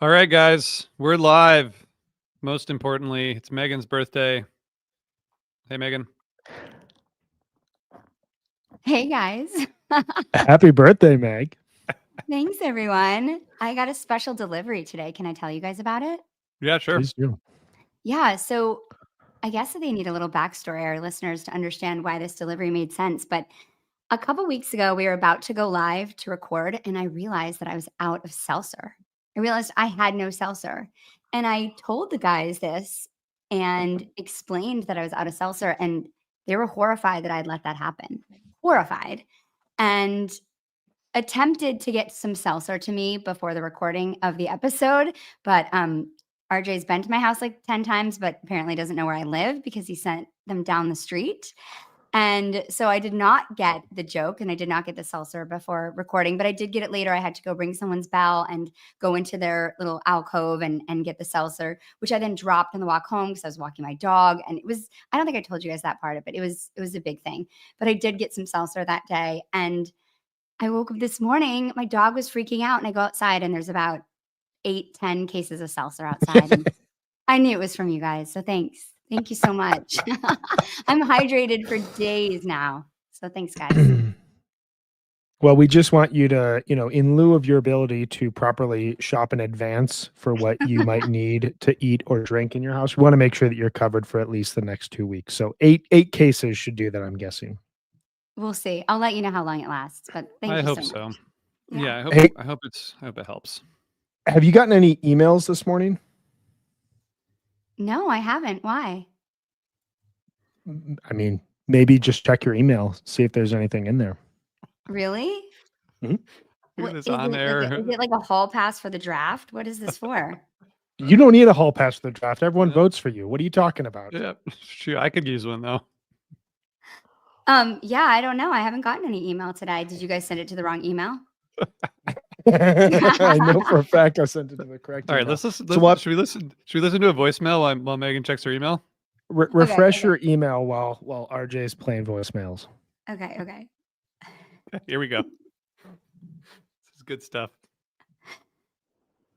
All right, guys, we're live. Most importantly, it's Megan's birthday. Hey, Megan. Hey guys. Happy birthday, Meg. Thanks everyone. I got a special delivery today. Can I tell you guys about it? Yeah, sure. Please do. Yeah, so I guess that they need a little backstory, our listeners, to understand why this delivery made sense. But a couple weeks ago, we were about to go live to record, and I realized that I was out of seltzer. I realized I had no seltzer. And I told the guys this and explained that I was out of seltzer, and they were horrified that I'd let that happen. Horrified. And attempted to get some seltzer to me before the recording of the episode, but RJ's been to my house like 10 times, but apparently doesn't know where I live because he sent them down the street. And so I did not get the joke and I did not get the seltzer before recording, but I did get it later. I had to go ring someone's bell and go into their little alcove and get the seltzer, which I then dropped on the walk home because I was walking my dog. And it was, I don't think I told you guys that part of it. It was a big thing, but I did get some seltzer that day. And I woke up this morning, my dog was freaking out, and I go outside and there's about 8, 10 cases of seltzer outside. And I knew it was from you guys. So thanks. Thank you so much. I'm hydrated for days now. So thanks, guys. Well, we just want you to, in lieu of your ability to properly shop in advance for what you might need to eat or drink in your house, we want to make sure that you're covered for at least the next 2 weeks. So eight cases should do that, I'm guessing. We'll see. I'll let you know how long it lasts. But thank I you hope so so. much. Yeah, I hope Hey, I hope it helps. have you gotten any emails this morning? No, I haven't. Why? I mean, maybe just check your email, see if there's anything in there. Really? Look at What this is on it? air. Is it like a hall pass for the draft? What is this for? You don't need a hall pass for the draft. Everyone Yeah. votes for you. What are you talking about? Yeah, shoot, I could use one though. Yeah, I don't know. I haven't gotten any email today. Did you guys send it to the wrong email? I know for a fact I sent it to the correct All right, email. let's listen. So what? Should we listen? Should we listen to a voicemail while Megan checks her email? Refresh Okay. your email while RJ is playing voicemails. Okay. Here we go. This is good stuff.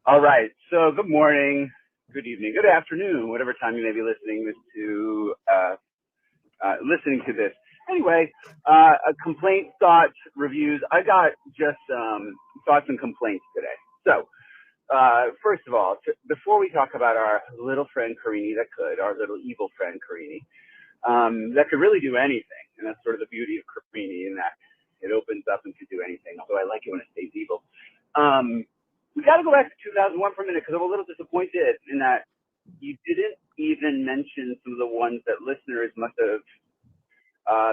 All right. So good morning, good evening, good afternoon, whatever time you may be listening to this. Anyway, complaint, thoughts, reviews. I got just thoughts and complaints today. So first of all, before we talk about our little friend Carini our little evil friend Carini, that could really do anything. And that's sort of the beauty of Carini in that it opens up and can do anything. Although I like it when it stays evil. We got to go back to 2001 for a minute because I'm a little disappointed in that you didn't even mention some of the ones that listeners must have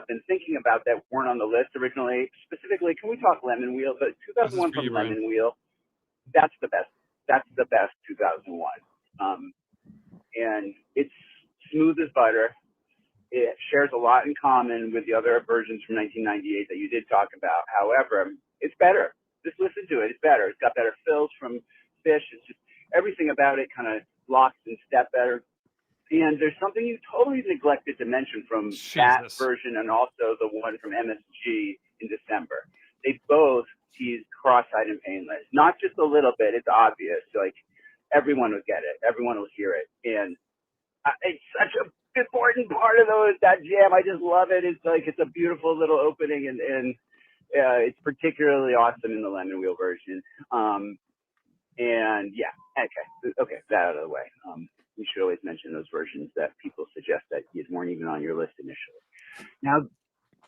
been thinking about that weren't on the list originally. Specifically, can we talk Lemon Wheel? But 2001 from Lemon Wheel, that's the best. That's the best 2001. And it's smooth as butter. It shares a lot in common with the other versions from 1998 that you did talk about. However, it's better. Just listen to it. It's better. It's got better fills from Fish. It's just everything about it kind of locks in step better. And there's something you totally neglected to mention from that version and also the one from MSG in December. They both tease Cross-Eyed and Painless. Not just a little bit. It's obvious. Like, everyone would get it. Everyone will hear it. And it's such a important part of that jam. I just love it. It's like, it's a beautiful little opening, and it's particularly awesome in the Lemon Wheel version. And yeah, okay, that out of the way. You should always mention those versions that people suggest that you weren't even on your list initially. Now,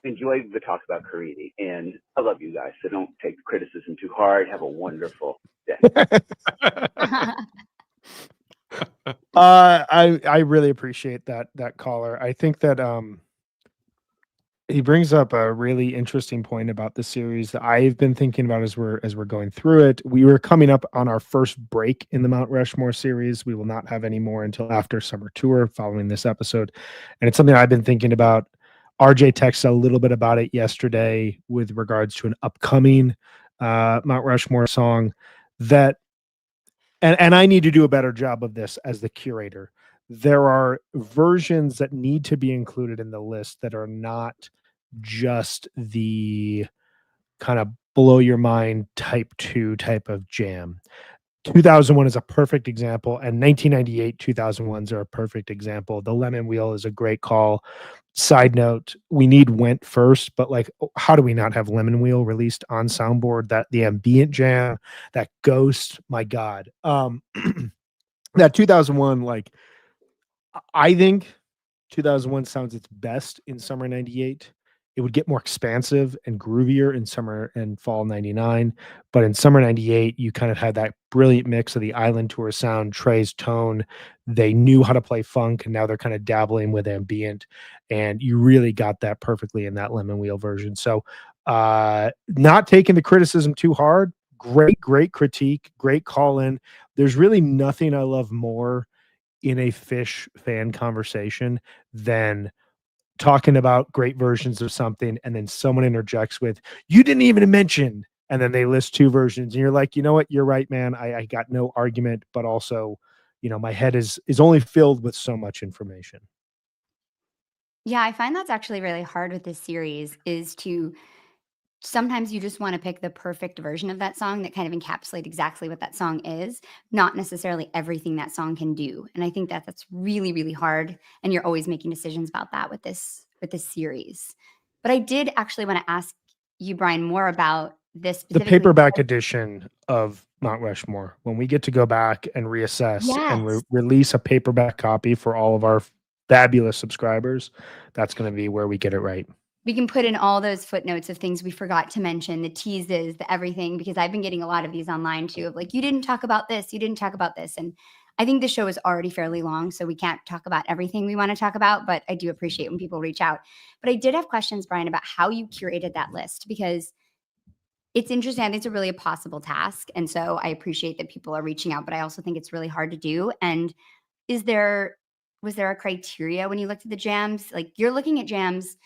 enjoy the talk about Carini, and I love you guys, so don't take the criticism too hard. Have a wonderful day. I really appreciate that caller. I think that he brings up a really interesting point about the series that I've been thinking about as we're going through it. We were coming up on our first break in the Mount Rushmore series. We will not have any more until after summer tour following this episode. And it's something I've been thinking about. RJ texted a little bit about it yesterday with regards to an upcoming Mount Rushmore song that, and I need to do a better job of this as the curator. There are versions that need to be included in the list that are not just the kind of blow your mind type 2 type of jam. 2001 is a perfect example, and 1998, 2001s are a perfect example. The Lemon Wheel is a great call. Side note, we need Went first, but like, how do we not have Lemon Wheel released on soundboard? That the ambient jam, that Ghost, my God. That 2001, like, I think 2001 sounds its best in summer 98. It would get more expansive and groovier in summer and fall 99. But in summer 98, you kind of had that brilliant mix of the Island Tour sound, Trey's tone. They knew how to play funk, and now they're kind of dabbling with ambient. And you really got that perfectly in that Lemon Wheel version. So, not taking the criticism too hard. Great critique, great call in. There's really nothing I love more in a Fish fan conversation than talking about great versions of something and then someone interjects with, you didn't even mention, and then they list two versions and you're like, you know what, you're right, man. I got no argument, but also, my head is only filled with so much information. Yeah, I find that's actually really hard with this series is to sometimes you just want to pick the perfect version of that song that kind of encapsulate exactly what that song is, not necessarily everything that song can do. And I think that that's really, really hard. And you're always making decisions about that with this series. But I did actually want to ask you, Brian, more about this The specifically. paperback edition of Mount Rushmore, when we get to go back and reassess and Yes. release a paperback copy for all of our fabulous subscribers, that's going to be where we get it right. We can put in all those footnotes of things we forgot to mention, the teases, the everything, because I've been getting a lot of these online too of like, you didn't talk about this, you didn't talk about this. And I think the show is already fairly long, so we can't talk about everything we want to talk about, but I do appreciate when people reach out. But I did have questions, Brian, about how you curated that list, because it's interesting. I think it's a really a possible task. And so I appreciate that people are reaching out, but I also think it's really hard to do. And was there a criteria when you looked at the jams? Like you're looking at jams,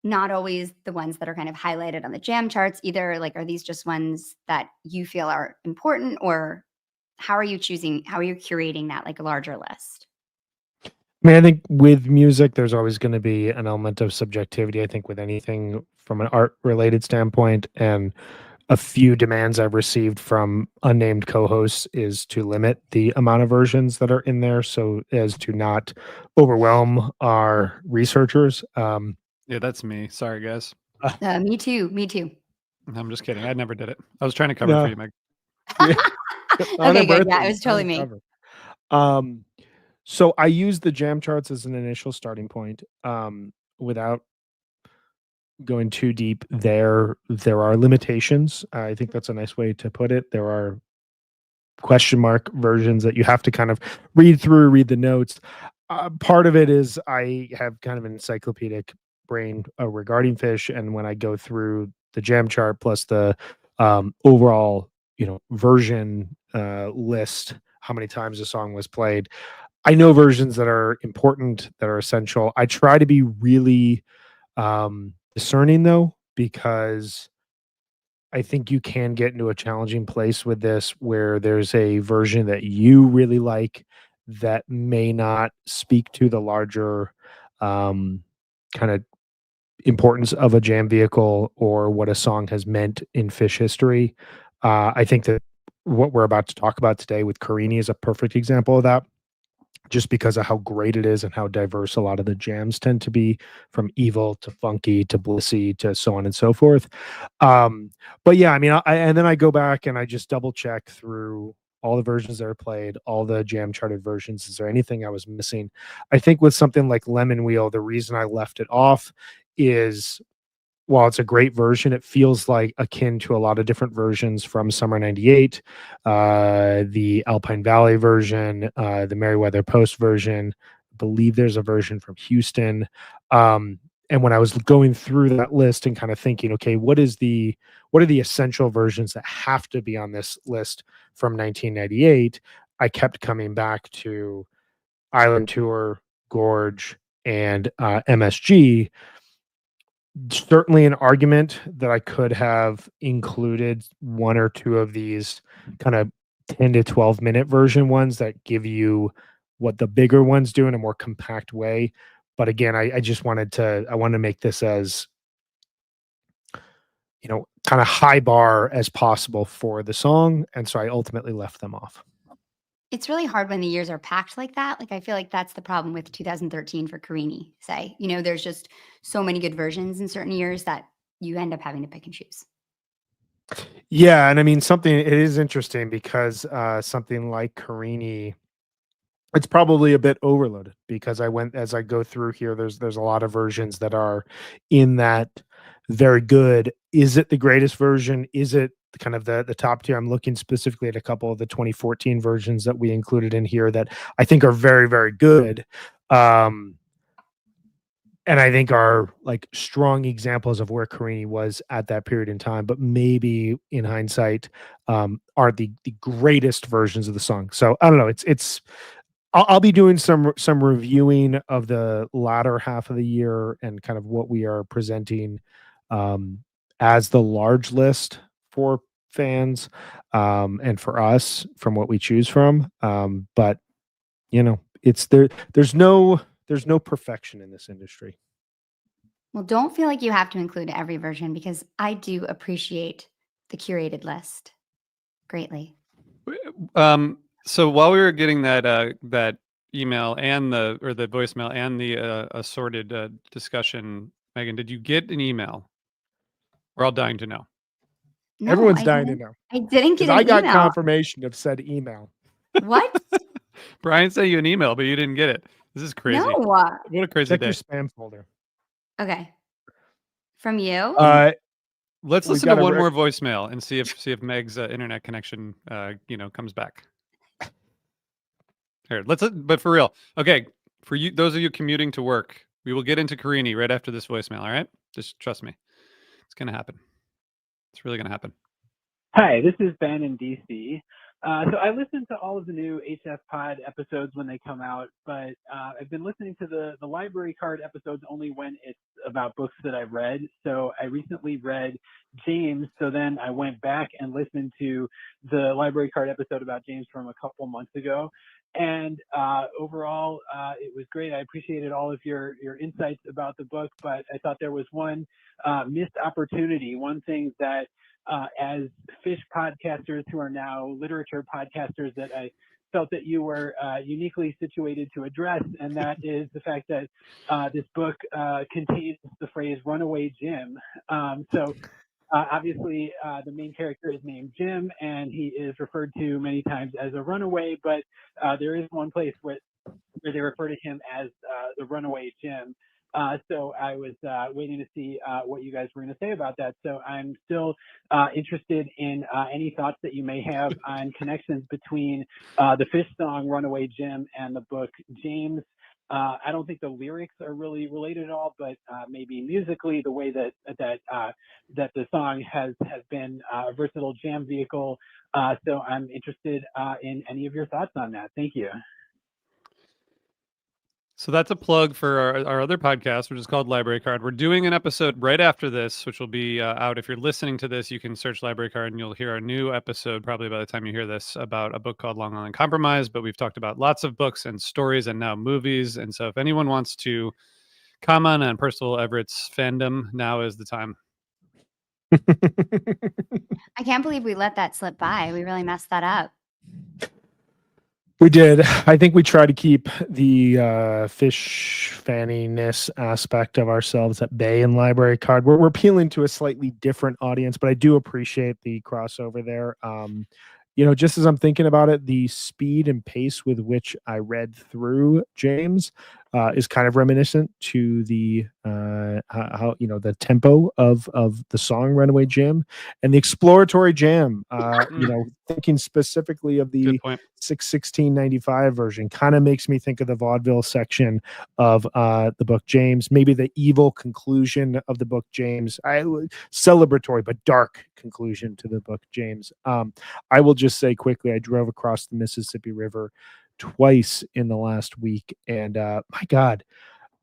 not always the ones that are kind of highlighted on the jam charts either. Like, are these just ones that you feel are important, or how are you curating that like a larger list? I mean, I think with music, there's always going to be an element of subjectivity. I think with anything from an art related standpoint, and a few demands I've received from unnamed co-hosts is to limit the amount of versions that are in there so as to not overwhelm our researchers. Yeah, that's me. Sorry, guys. Me too. I'm just kidding. I never did it. I was trying to cover for you, Meg. Okay, good. Yeah, it was totally me. So I use the jam charts as an initial starting point. Without going too deep, there are limitations. I think that's a nice way to put it. There are question mark versions that you have to kind of read the notes. Part of it is I have kind of an encyclopedic brain regarding Fish, and when I go through the jam chart plus the overall version list, how many times a song was played, I know versions that are important, that are essential. I try to be really discerning though, because I think you can get into a challenging place with this where there's a version that you really like that may not speak to the larger kind of importance of a jam vehicle or what a song has meant in Fish history. I think that what we're about to talk about today with Carini is a perfect example of that, just because of how great it is and how diverse a lot of the jams tend to be, from evil to funky to blissy to so on and so forth. But yeah, I mean, and then I go back and I just double check through all the versions that are played, all the jam charted versions. Is there anything I was missing? I think with something like Lemon Wheel, the reason I left it off is, while it's a great version, it feels like akin to a lot of different versions from Summer 98, the Alpine Valley version, the Meriwether Post version. I believe there's a version from Houston. And when I was going through that list and kind of thinking, okay, what are the essential versions that have to be on this list from 1998? I kept coming back to Island Tour, Gorge, and MSG. Certainly an argument that I could have included one or two of these kind of 10 to 12-minute version ones that give you what the bigger ones do in a more compact way. But again, I just wanted to make this as kind of high bar as possible for the song, and so I ultimately left them off. It's really hard when the years are packed like that. Like, I feel like that's the problem with 2013 for Carini, say. There's just so many good versions in certain years that you end up having to pick and choose. Yeah, and I mean it is interesting because something like Carini, it's probably a bit overloaded because as I go through here, there's a lot of versions that are in that very good. Is it the greatest version? Is it kind of the top tier? I'm looking specifically at a couple of the 2014 versions that we included in here that I think are very, very good. And I think are like strong examples of where Carini was at that period in time, but maybe in hindsight, are the greatest versions of the song. So I don't know. I'll be doing some reviewing of the latter half of the year and kind of what we are presenting as the large list for fans and for us from what we choose from. But it's there. There's no perfection in this industry. Well, don't feel like you have to include every version because I do appreciate the curated list greatly. So while we were getting that email and the voicemail and the assorted discussion, Megan, did you get an email? We're all dying to know. No, Everyone's I dying didn't. to know. I didn't get Because I an got email. confirmation of said email. What? Brian sent you an email, but you didn't get it. This is crazy. No. What a crazy Check day. your spam folder. Okay. From you? Let's we listen to got a one rec- more voicemail and see if Meg's internet connection comes back. Here, but for real. Okay, for you, those of you commuting to work, we will get into Carini right after this voicemail. All right, just trust me, it's gonna happen. It's really gonna happen. Hi, this is Ben in DC. So I listen to all of the new HF Pod episodes when they come out, but I've been listening to the library card episodes only when it's about books that I've read. So I recently read James, so then I went back and listened to the library card episode about James from a couple months ago. And overall, it was great. I appreciated all of your insights about the book, but I thought there was one missed opportunity, one thing that as fish podcasters who are now literature podcasters that I felt that you were uniquely situated to address, and that is the fact that this book contains the phrase runaway Jim. Obviously, the main character is named Jim, and he is referred to many times as a runaway, but there is one place where they refer to him as the runaway Jim. So I was waiting to see what you guys were going to say about that. So I'm still interested in any thoughts that you may have on connections between the Fish song Runaway Jim and the book James. I don't think the lyrics are really related at all, but maybe musically, the way that the song has been a versatile jam vehicle. So I'm interested in any of your thoughts on that. Thank you. So that's a plug for our other podcast, which is called Library Card. We're doing an episode right after this, which will be out. If you're listening to this, you can search Library Card and you'll hear our new episode probably by the time you hear this about a book called Long Island Compromise. But we've talked about lots of books and stories and now movies. And so if anyone wants to comment on Percival Everett's fandom, now is the time. I can't believe we let that slip by. We really messed that up. We did. I think we try to keep the fish fanniness aspect of ourselves at bay in Library Card. We're appealing to a slightly different audience, but I do appreciate the crossover there. Just as I'm thinking about it, the speed and pace with which I read through James is kind of reminiscent to the how the tempo of the song Runaway Jim and the exploratory jam. Thinking specifically of the 6/16/95 version kind of makes me think of the vaudeville section of the book James, maybe the evil conclusion of the book James. Celebratory but dark conclusion to the book James. I will just say quickly, I drove across the Mississippi River twice in the last week, and my God,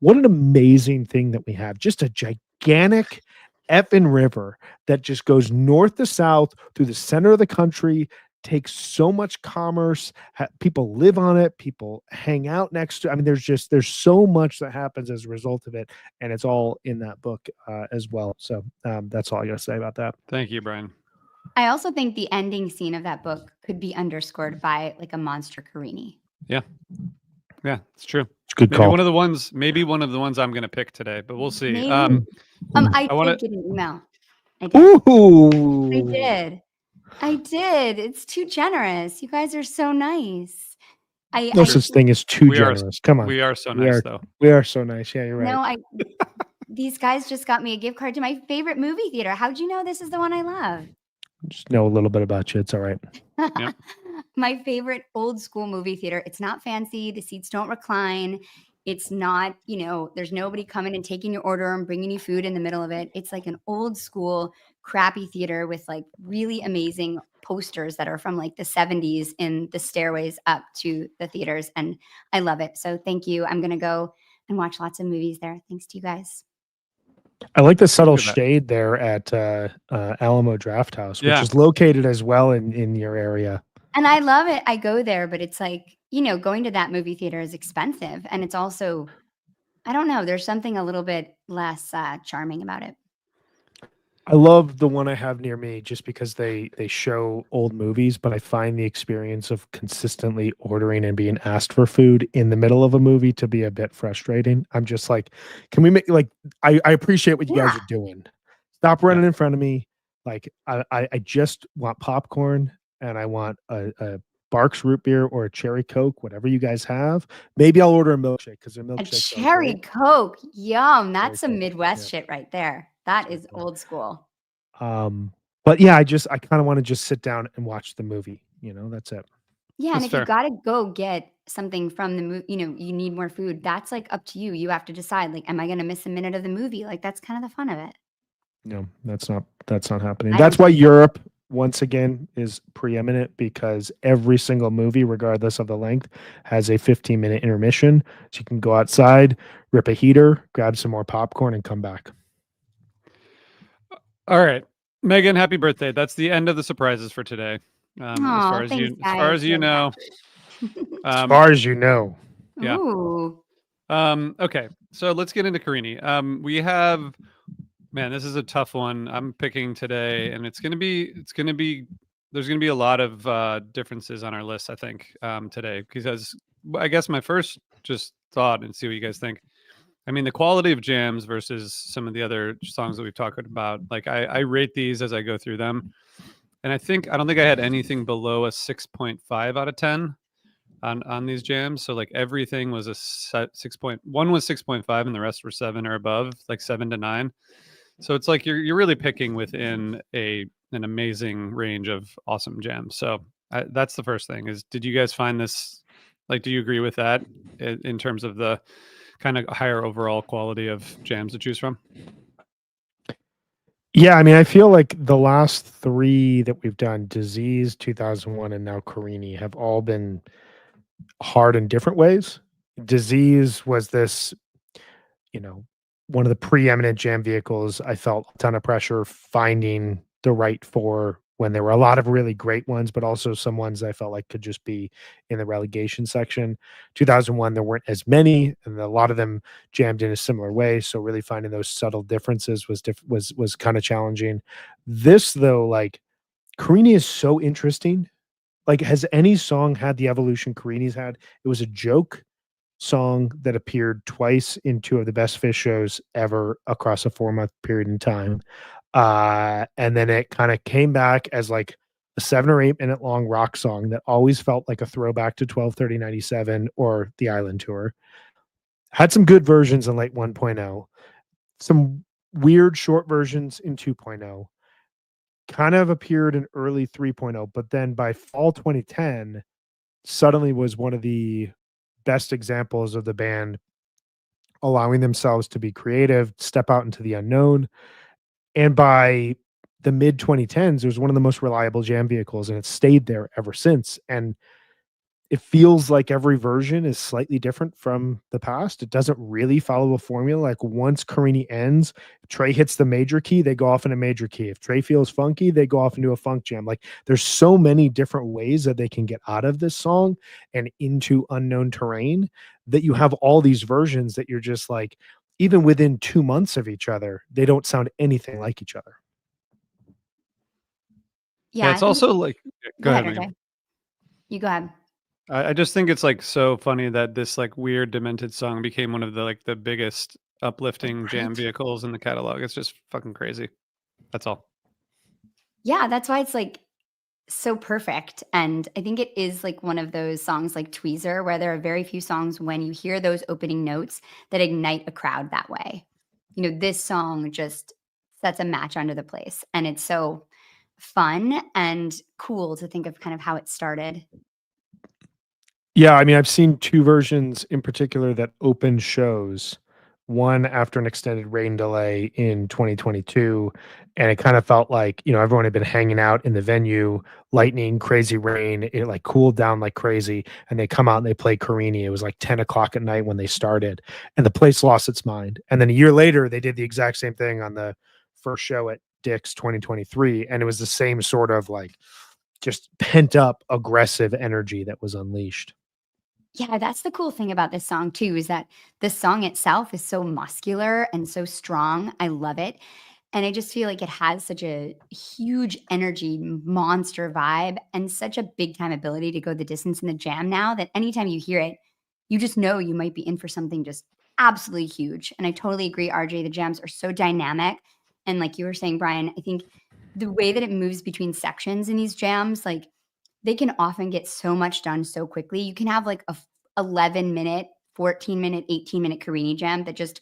what an amazing thing that we have. Just a gigantic effing river that just goes north to south through the center of the country, takes so much commerce. People live on it. People hang out next to. I mean, there's so much that happens as a result of it, and it's all in that book as well. So that's all I got to say about that. Thank you, Brian. I also think the ending scene of that book could be underscored by like a monster Carini. Yeah, it's true. It's a good Maybe call. one of the ones I'm going to pick today, but we'll see. Maybe. I I wanna- did get an email. I did. Ooh, I did. It's too generous. You guys are so nice. no such thing as too We are- generous. Come on, We are so We nice, are- though. we are so nice. Yeah, you're right. No, these guys just got me a gift card to my favorite movie theater. How'd you know this is the one I love? Just know a little bit about you. It's all right. Yep. My favorite old school movie theater. It's not fancy. The seats don't recline. It's not, there's nobody coming and taking your order and bringing you food in the middle of it. It's like an old school crappy theater with like really amazing posters that are from like the 70s in the stairways up to the theaters. And I love it. So thank you. I'm going to go and watch lots of movies there. Thanks to you guys. I like the subtle Look at that. shade there at Alamo Draft House, which Yeah. is located as well in your area. And I love it. I go there, but it's like, going to that movie theater is expensive. And it's also, I don't know, there's something a little bit less charming about it. I love the one I have near me just because they show old movies, but I find the experience of consistently ordering and being asked for food in the middle of a movie to be a bit frustrating. I'm just like, can we make I appreciate what you guys are doing. Stop running in front of me. Like I just want popcorn and I want a Barks root beer or a cherry Coke, whatever you guys have. Maybe I'll order a milkshake because their A milkshakes are cherry great. Coke. Yum. That's some Coke, Midwest yeah. shit right there. That Cherry is Coke. old school. But yeah, I kind of want to just sit down and watch the movie. That's it. Yeah. That's And if fair. you got to go get something from the movie, you need more food. That's like up to you. You have to decide, like, am I going to miss a minute of the movie? Like, that's kind of the fun of it. No, that's not happening. I That's don't why do that. Europe, once again, is preeminent because every single movie, regardless of the length, has a 15-minute intermission. So you can go outside, rip a heater, grab some more popcorn, and come back. All right, Megan, happy birthday. That's the end of the surprises for today. As far as thanks, you, as far guys. as you Really know. As far as you know. Yeah. Ooh. Okay, so let's get into Carini. We have, man, this is a tough one. I'm picking today, and there's gonna be a lot of differences on our list, I think, today, because I guess my first just thought, and see what you guys think. I mean, the quality of jams versus some of the other songs that we've talked about. Like, I rate these as I go through them, and I don't think I had anything below a 6.5 out of 10 on these jams. So like everything was a 6.1 was 6.5 and the rest were 7 or above, like 7 to 9. So it's like you're really picking within an amazing range of awesome jams. So that's the first thing. Is, did you guys find this, like, do you agree with that in terms of the kind of higher overall quality of jams to choose from? Yeah, I mean, I feel like the last 3 that we've done, Disease, 2001, and now Carini, have all been hard in different ways. Disease was this, one of the preeminent jam vehicles. I felt a ton of pressure finding the right 4 when there were a lot of really great ones, but also some ones I felt like could just be in the relegation section. 2001, there weren't as many, and a lot of them jammed in a similar way. So really finding those subtle differences was kind of challenging. This though, like, Carini is so interesting. Like, has any song had the evolution Carini's had? It was a joke song that appeared twice in 2 of the best Fish shows ever across a 4-month period in time. And then it kind of came back as like a 7 or 8 minute long rock song that always felt like a throwback to 12/30/97 or the Island Tour. Had some good versions in late 1.0, some weird short versions in 2.0, kind of appeared in early 3.0, but then by fall 2010, suddenly was one of the best examples of the band allowing themselves to be creative, step out into the unknown. And by the mid 2010s, it was one of the most reliable jam vehicles, and it's stayed there ever since. And it feels like every version is slightly different from the past. It doesn't really follow a formula. Like once Carini ends, Trey hits the major key, they go off in a major key. If Trey feels funky, they go off into a funk jam. Like there's so many different ways that they can get out of this song and into unknown terrain that you have all these versions that you're just like, even within 2 months of each other, they don't sound anything like each other. Yeah, it's I think. also like Go ahead, Megan. RJ. You go ahead. I just think it's like so funny that this like weird demented song became one of the like the biggest uplifting jam Right? vehicles in the catalog. It's just fucking crazy. That's all. Yeah, that's why it's like so perfect. And I think it is like one of those songs like Tweezer, where there are very few songs when you hear those opening notes that ignite a crowd that way. You know, this song just sets a match under the place. And it's so fun and cool to think of kind of how it started. Yeah, I mean, I've seen 2 versions in particular that open shows. One after an extended rain delay in 2022, and it kind of felt like, everyone had been hanging out in the venue, lightning, crazy rain, it, like, cooled down like crazy, and they come out and they play Carini. It was, like, 10 o'clock at night when they started, and the place lost its mind, and then a year later, they did the exact same thing on the first show at Dick's 2023, and it was the same sort of, like, just pent up aggressive energy that was unleashed. Yeah, that's the cool thing about this song too, is that the song itself is so muscular and so strong. I love it. And I just feel like it has such a huge energy, monster vibe, and such a big time ability to go the distance in the jam now that anytime you hear it, you just know you might be in for something just absolutely huge. And I totally agree, RJ. The jams are so dynamic. And like you were saying, Brian, I think the way that it moves between sections in these jams, like they can often get so much done so quickly. You can have like a 11-minute, 14-minute, 18-minute Carini jam that just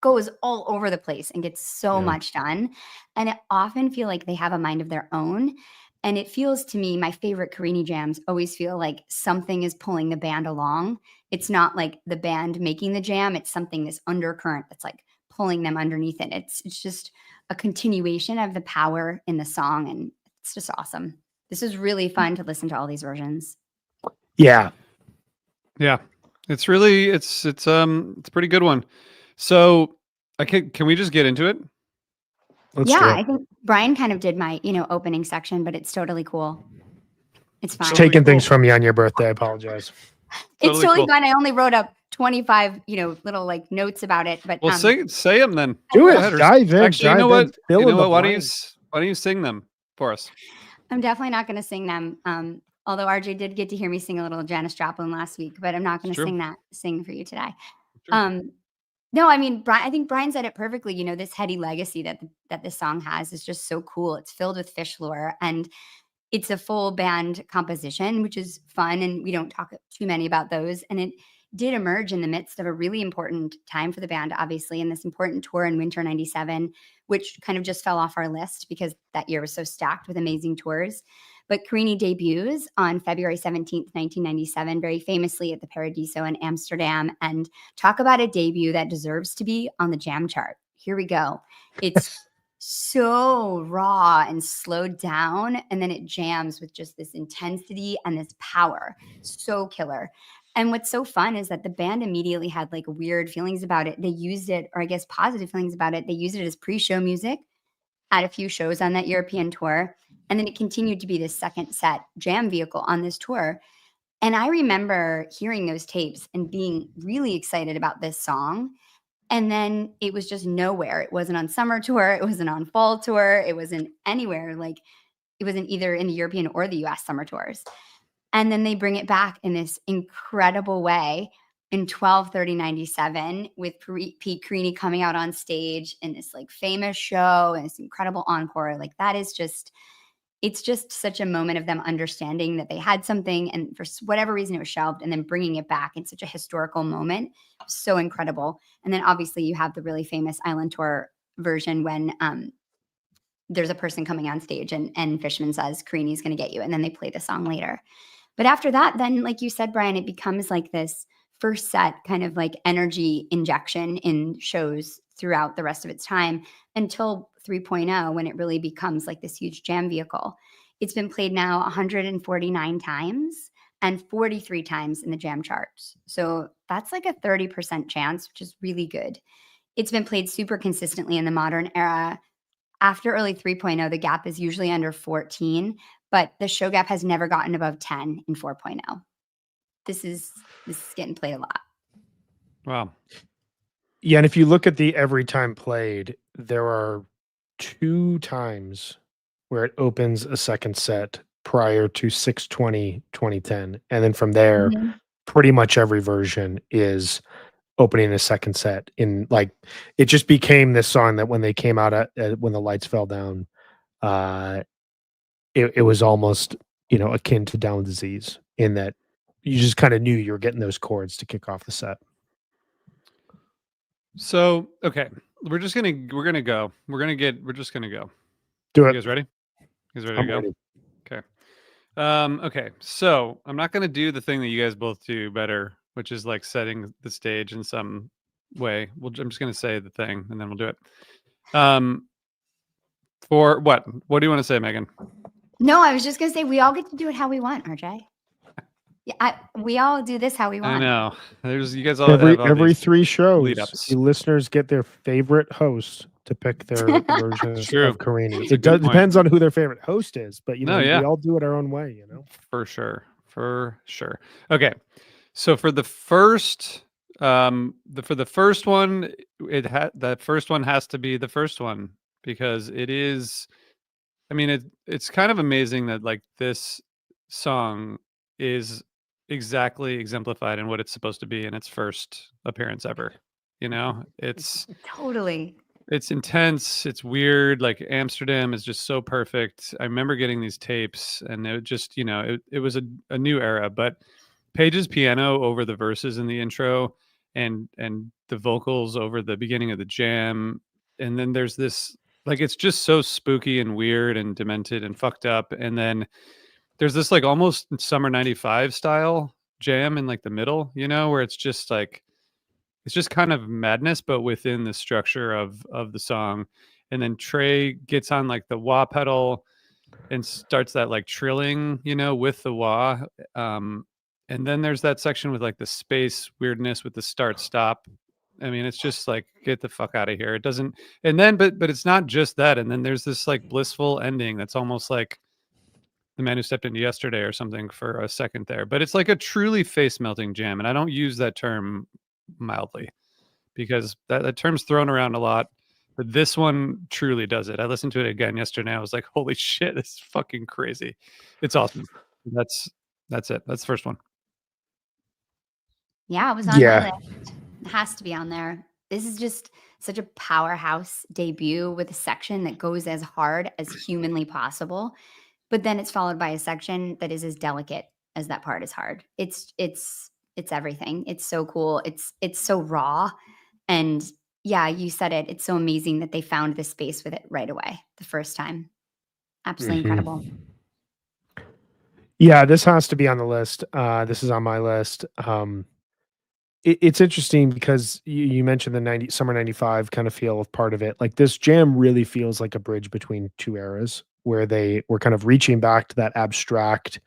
goes all over the place and gets so Yeah. much done. And I often feel like they have a mind of their own. And it feels to me, my favorite Carini jams always feel like something is pulling the band along. It's not like the band making the jam, it's something, this undercurrent that's like pulling them underneath it. It's just a continuation of the power in the song. And it's just awesome. This is really fun to listen to all these versions. Yeah. Yeah. It's really it's a pretty good one. So can we just get into it? Let's Yeah, do I it. think Brian kind of did my, opening section, but it's totally cool. It's fine. Just Totally taking things cool. from you on your birthday. I apologize. It's Totally totally cool. fine. I only wrote up 25, little like notes about it, but Well, say them then. Do Go it. ahead. Dive in. Actually, you know Dive what? in. Fill You know in the what? Why don't blanks. you sing them for us? I'm definitely not going to sing them. Although RJ did get to hear me sing a little Janis Joplin last week, but I'm not going It's to true. sing for you today. True. No, I mean, I think Brian said it perfectly. This heady legacy that this song has is just so cool. It's filled with fish lore, and it's a full band composition, which is fun, and we don't talk too many about those. And it did emerge in the midst of a really important time for the band, obviously, in this important tour in winter '97, which kind of just fell off our list because that year was so stacked with amazing tours. But Carini debuts on February 17th, 1997, very famously at the Paradiso in Amsterdam. And talk about a debut that deserves to be on the jam chart. Here we go. It's so raw and slowed down, and then it jams with just this intensity and this power. So killer. And what's so fun is that the band immediately had like weird feelings about it. They used it, or I guess positive feelings about it. They used it as pre-show music at a few shows on that European tour. And then it continued to be this second set jam vehicle on this tour. And I remember hearing those tapes and being really excited about this song. And then it was just nowhere. It wasn't on summer tour. It wasn't on fall tour. It wasn't anywhere. Like it wasn't either in the European or the US summer tours. And then they bring it back in this incredible way in 12/30/97 with Pete Carini coming out on stage in this like famous show and this incredible encore. Like that is just, it's just such a moment of them understanding that they had something and for whatever reason it was shelved, and then bringing it back in such a historical moment. So incredible. And then obviously you have the really famous Island Tour version when there's a person coming on stage and Fishman says, Carini's going to get you. And then they play the song later. But after that, then like you said, Brian, it becomes like this first set kind of like energy injection in shows throughout the rest of its time until 3.0, when it really becomes like this huge jam vehicle. It's been played now 149 times. and 43 times in the jam charts. So that's like a 30% chance, which is really good. It's been played super consistently in the modern era. After early 3.0, the gap is usually under 14, but the show gap has never gotten above 10 in 4.0. This is getting played a lot. Wow. Yeah, and if you look at the every time played, there are 2 times where it opens a second set prior to 6/20/2010, and then from there, pretty much every version is opening a second set in, like, it just became this song that when they came out at When the Lights Fell Down, uh, it was almost, akin to Down with Disease in that you just kinda knew you were getting those chords to kick off the set. So, okay, we're just gonna go. We're just gonna go. Do You it. guys ready? You guys ready I'm to go? ready. Okay. Okay. So I'm not gonna do the thing that you guys both do better, which is like setting the stage in some way. I'm just gonna say the thing, and then we'll do it. For what? What do you want to say, Megan? No, I was just gonna say we all get to do it how we want, RJ. Yeah, we all do this how we want. I know. You guys all Every have all these 3 shows, lead-ups. the listeners get their favorite host to pick their versions True. of Carini. That's a It good point. depends on who their favorite host is, but No, yeah. we all do it our own way, For sure. Okay. So for the first one, that first one has to be the first one because it is, I mean, it's kind of amazing that like this song is exactly exemplified in what it's supposed to be in its first appearance ever. It's Totally. it's intense, it's weird, like Amsterdam is just so perfect. I remember getting these tapes and it just, it was a new era, but Paige's piano over the verses in the intro and the vocals over the beginning of the jam, and then there's this, like, it's just so spooky and weird and demented and fucked up, and then there's this like almost summer 95 style jam in like the middle, where it's just like it's just kind of madness but within the structure of the song. And then Trey gets on like the wah pedal and starts that like trilling, with the wah. And then there's that section with like the space weirdness with the start stop. I mean, it's just like, get the fuck out of here. It doesn't, and then, but it's not just that. And then there's this like blissful ending that's almost like The Man Who Stepped Into Yesterday or something for a second there. But it's like a truly face melting jam. And I don't use that term mildly because that term's thrown around a lot. But this one truly does it. I listened to it again yesterday. I was like, holy shit, it's fucking crazy. It's awesome. That's it. That's the first one. Yeah, it was on my list. It has to be on there. This is just such a powerhouse debut with a section that goes as hard as humanly possible, but then it's followed by a section that is as delicate as that part is hard. It's everything. It's so cool. It's so raw, and yeah, you said it. It's so amazing that they found this space with it right away the first time. Absolutely incredible. Yeah, this has to be on the list. This is on my list. It's interesting because you mentioned the summer 95 kind of feel of part of it. Like this jam really feels like a bridge between 2 eras where they were kind of reaching back to that abstract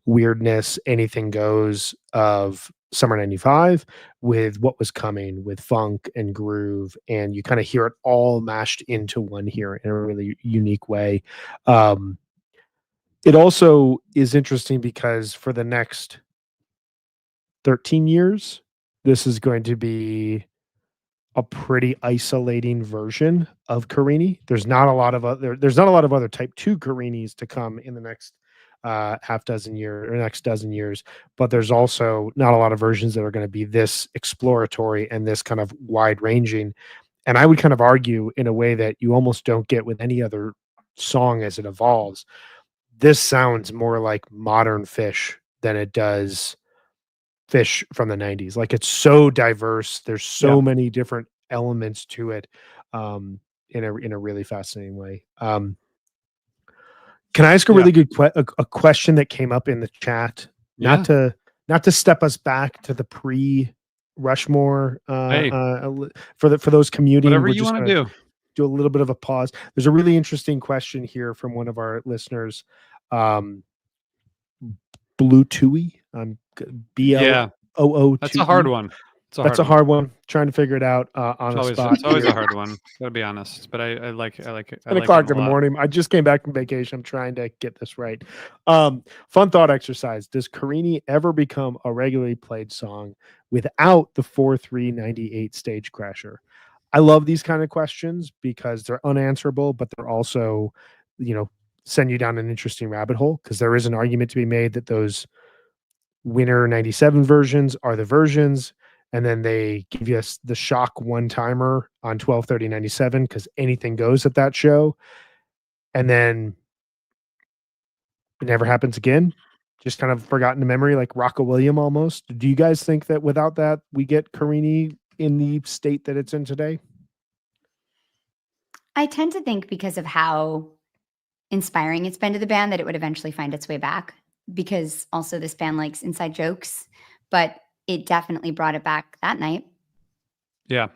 weirdness, anything goes of summer 95 with what was coming with funk and groove. And you kind of hear it all mashed into one here in a really unique way. It also is interesting because for the next 13 years, this is going to be a pretty isolating version of Carini. There's not a lot of other type 2 Carinis to come in the next next dozen years, but there's also not a lot of versions that are going to be this exploratory and this kind of wide ranging. And I would kind of argue in a way that you almost don't get with any other song as it evolves. This sounds more like modern Fish than it does Fish from the 90s. Like it's so diverse. There's so many different elements to it in a really fascinating way. Can I ask a really good a question that came up in the chat? Not to step us back to the pre Rushmore for those commuting. Whatever you want to do a little bit of a pause. There's a really interesting question here from one of our listeners. Blue Tui, Yeah, BLOO2E. that's a hard one. That's a hard one. Trying to figure it out on a spot. It's always here. a hard one. Gotta be honest, but I like it. I 10 like o'clock it a in the lot. morning. I just came back from vacation. I'm trying to get this right. Fun thought exercise. Does Carini ever become a regularly played song without the 4-3-98 stage crasher? I love these kind of questions because they're unanswerable, but they're also, send you down an interesting rabbit hole, because there is an argument to be made that those winner 97 versions are the versions, and then they give you the shock one-timer on 12/30/97 because anything goes at that show, and then it never happens again. Just kind of forgotten to memory, like Rocco William almost. Do you guys think that without that we get Carini in the state that it's in today? I tend to think, because of how inspiring it's been to the band, that it would eventually find its way back, because also this band likes inside jokes, but it definitely brought it back that night. Yeah.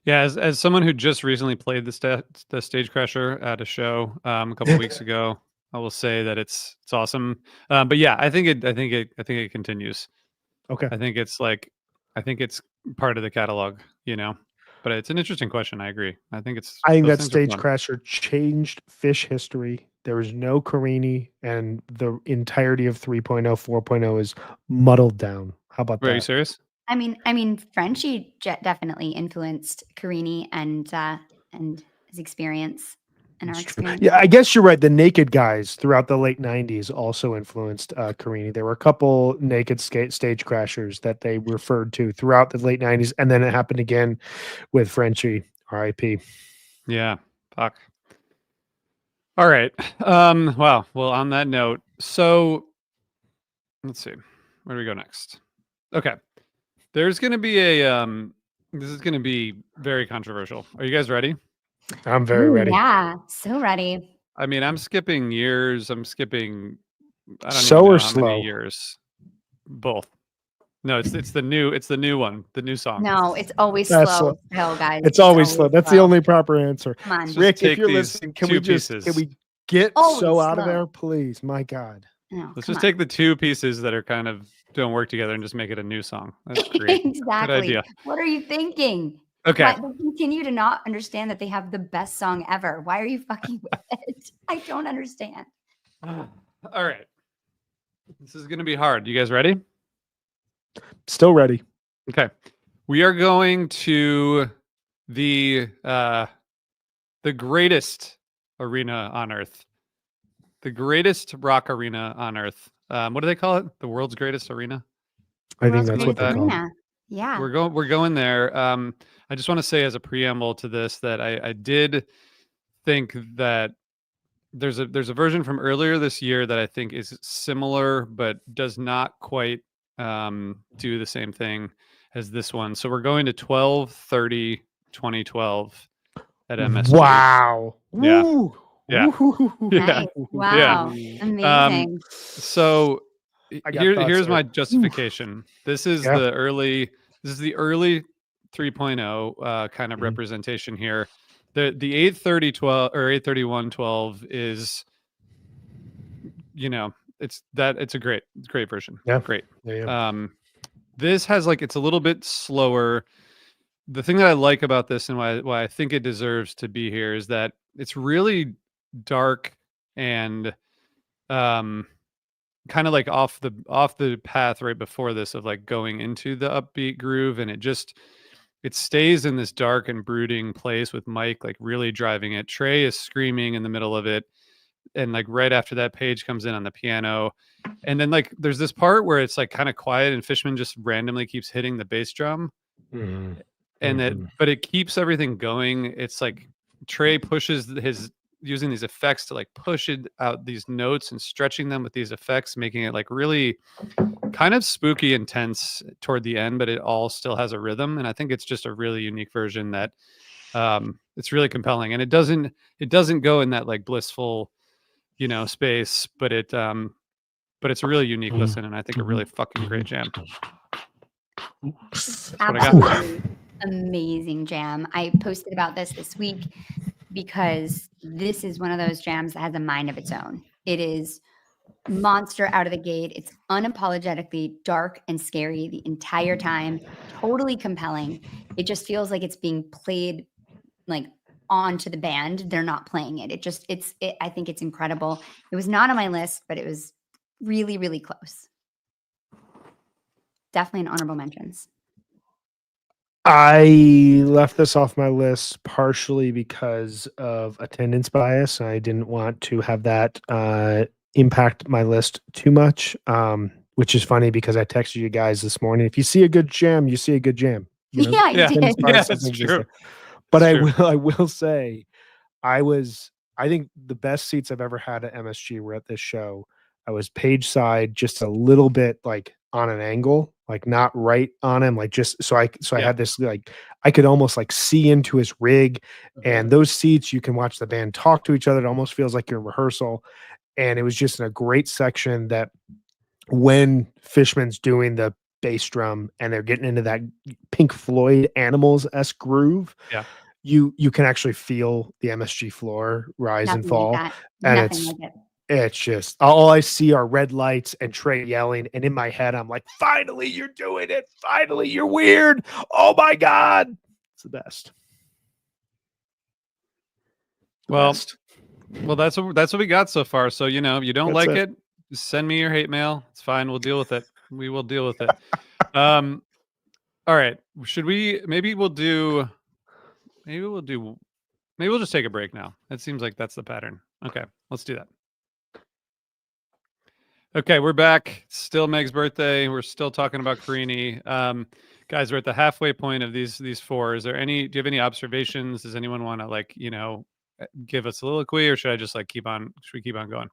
Yeah, as someone who just recently played the Stage Crasher at a show a couple of weeks ago, I will say that it's awesome. But yeah, I think it continues. Okay. I think it's part of the catalog, But it's an interesting question. I agree. I think that Stage Crasher changed Fish history. There was no Carini, and the entirety of 3.0, 4.0 is muddled down. How about that? Are you serious? I mean, Frenchie definitely influenced Carini and his experience and our experience. Yeah, I guess you're right. The Naked guys throughout the late 90s also influenced Carini. There were a couple Naked stage crashers that they referred to throughout the late 90s, and then it happened again with Frenchie, R.I.P. Yeah, fuck. All right. Wow. Well, on that note, so let's see. Where do we go next? Okay. There's going to be this is going to be very controversial. Are you guys ready? I'm very ready. Yeah, so ready. I mean, I'm skipping years. I'm skipping, I don't So even know or how slow? many years. Both. No, it's the new one, the new song. No, it's always That's slow. No, guys. It's always slow. That's the only proper answer. Come on. Just Rick, if take you're these listening, can two we pieces. get Always so out of slow. there, please? My God. No, Let's come just on. take the two pieces that are kind of don't work together and just make it a new song. That's great. Exactly. Good idea. What are you thinking? Okay. Why, they continue to not understand that they have the best song ever. Why are you fucking with it? I don't understand. All right. This is going to be hard. You guys ready? Still ready. Okay. We are going to the greatest arena on earth. The greatest rock arena on earth. What do they call it? The world's greatest arena? I think that's what they call it. Arena. Yeah. We're going there. I just want to say as a preamble to this that I did think that there's a version from earlier this year that I think is similar but does not quite do the same thing as this one. So we're going to 12/30/2012 at MSG. Wow. Yeah. Woo. Yeah. Woo. Nice. Wow. Yeah. Amazing. So here's my here. justification. This is Yeah. the early 3.0 kind of representation here. The 8:30/12 or 8:31/12 is, it's a great version. Yeah. Great. Yeah. This has it's a little bit slower. The thing that I like about this and why I think it deserves to be here is that it's really dark and kind of off the path right before this of going into the upbeat groove, and it stays in this dark and brooding place with Mike really driving it. Trey is screaming in the middle of it, and right after that, Paige comes in on the piano, and then there's this part where it's kind of quiet and Fishman just randomly keeps hitting the bass drum. Mm-hmm. And but it keeps everything going. It's Trey pushes using these effects to push it out these notes and stretching them with these effects, making it really kind of spooky, intense toward the end, but it all still has a rhythm. And I think it's just a really unique version that it's really compelling. And it doesn't go in that blissful, space, but it's a really unique listen, and I think a really fucking great jam. That's what I got. Absolutely amazing jam. I posted about this week because this is one of those jams that has a mind of its own. It is monster out of the gate. It's unapologetically dark and scary the entire time, totally compelling. It just feels like it's being played like onto the band. They're not playing it. I think it's incredible. It was not on my list, but it was really, really close. Definitely an honorable mentions. I left this off my list partially because of attendance bias. I didn't want to have that impact my list too much, which is funny because I texted you guys this morning. If you see a good jam, you see a good jam. You know, Yeah, you Yeah, did. attendance yeah, bias it's doesn't exist true. there. But It's true. I will say I think the best seats I've ever had at MSG were at this show. I was page side, just a little bit like on an angle, like not right on him, like just I Yeah. had this like I could almost like see into his rig, and those seats you can watch the band talk to each other. It almost feels like you're in rehearsal, and it was just in a great section that when Fishman's doing the bass drum and they're getting into that Pink Floyd Animals-esque groove, Yeah. you can actually feel the MSG floor rise and Nothing like fall, that. and Nothing like it. it's just all I see are red lights and Trey yelling, and in my head I'm like, "Finally, you're doing it! Finally, you're weird! Oh my god, it's the best." The Well, best. well, that's what we got so far. So you know, if you don't That's like it. it, just send me your hate mail. It's fine. We'll deal with it. We will deal with it. Um, all right. Should we? Maybe we'll do. Maybe we'll do. Maybe we'll just take a break now. It seems like that's the pattern. Okay, let's do that. Okay, we're back. Still Meg's birthday. We're still talking about Carini. Guys, we're at the halfway point of these four. Is there any? Do you have any observations? Does anyone want to give us a soliloquy, or should I just keep on? Should we keep on going?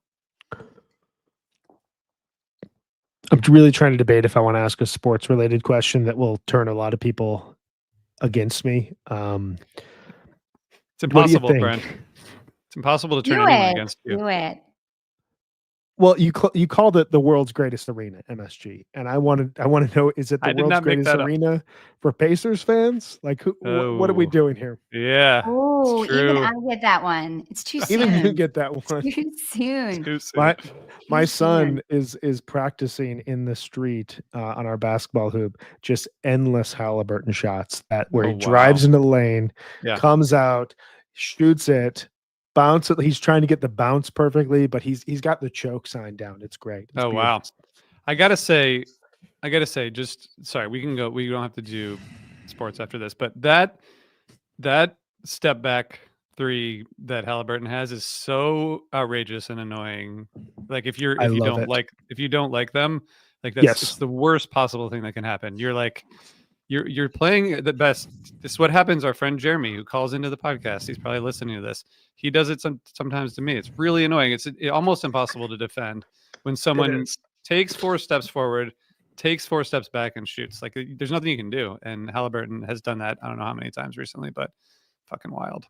I'm really trying to debate if I want to ask a sports related question that will turn a lot of people against me. It's What do you impossible, think? Brent. It's impossible to turn Do anyone it. against you. Do it. Well, you called it the world's greatest arena, MSG, and I want to know, is it the I did world's not make greatest that up. arena for Pacers fans? Like, what are we Oh, doing here? yeah. Oh, It's even true. I get that one. It's too Even you soon. get that one. Too soon. Too soon. My Too son soon. is practicing in the street on our basketball hoop, just endless Halliburton shots where Oh, he drives wow. into the lane, Yeah. comes out, shoots it, bounce it. He's trying to get the bounce perfectly, but he's got the choke sign down. It's great. It's Oh, beautiful. wow. I gotta say, just sorry, we can go. We don't have to do sports after this, but that step back three that Halliburton has is so outrageous and annoying. Like if I love it. you don't like them, it's Yes, the worst possible thing that can happen. You're like you're playing the best. This is what happens. Our friend Jeremy, who calls into the podcast, he's probably listening to this. He does it sometimes to me. It's really annoying. It's almost impossible to defend when it someone is. takes 4 steps forward, takes 4 steps back, and shoots. Like there's nothing you can do. And Halliburton has done that. I don't know how many times recently, but fucking wild.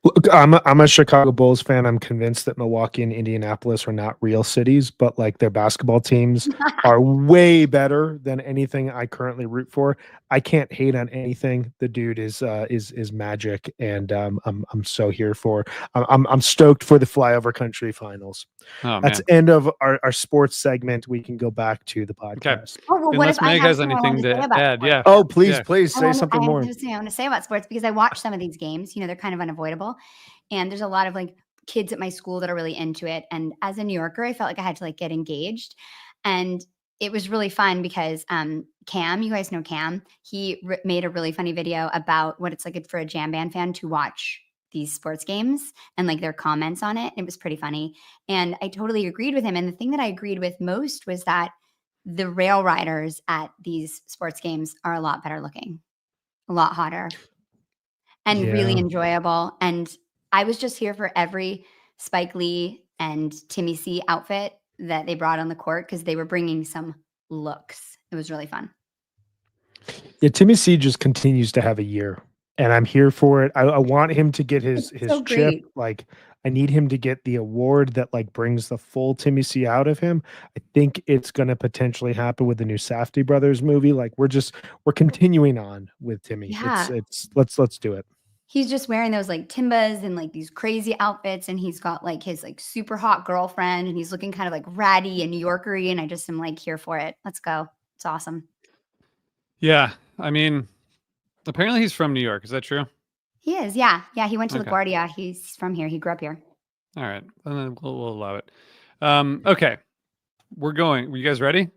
Look, I'm a Chicago Bulls fan. I'm convinced that Milwaukee and Indianapolis are not real cities, but like their basketball teams are way better than anything I currently root for. I can't hate on anything. The dude is magic, and I'm so here for. I'm stoked for the flyover country finals. Oh That's man. end of our sports segment. We can go back to the Okay. podcast. Oh, well, what Unless if I Meg have has something I wanted anything to say to about add. sports? Yeah. Oh, please, Yeah. please say something more. I want to say about sports because I watch some of these games. They're kind of unavoidable. And there's a lot of kids at my school that are really into it. And as a New Yorker, I felt like I had to get engaged. And it was really fun because Cam, you guys know Cam, he made a really funny video about what it's like for a jam band fan to watch these sports games and their comments on it. It was pretty funny. And I totally agreed with him. And the thing that I agreed with most was that the rail riders at these sports games are a lot better looking, a lot hotter, and really Yeah. enjoyable. And I was just here for every Spike Lee and Timmy C outfit that they brought on the court because they were bringing some looks. It was really fun. Yeah, Timmy C just continues to have a year, and I'm here for it. I want him to get his so chip. great. I need him to get the award that brings the full Timmy C out of him. I think it's going to potentially happen with the new Safdie brothers movie. We're continuing on with Timmy. Yeah. It's let's do it. He's just wearing those like Timbas and like these crazy outfits, and he's got like his like super hot girlfriend, and he's looking kind of like ratty and New Yorkery, and I just am like here for it. Let's go. It's awesome. Yeah, I mean, apparently he's from New York. Is that true? He is. Yeah. Yeah. He went to Okay. LaGuardia. He's from here. He grew up here. All right, and then we'll allow it. Okay, we're going. You guys ready?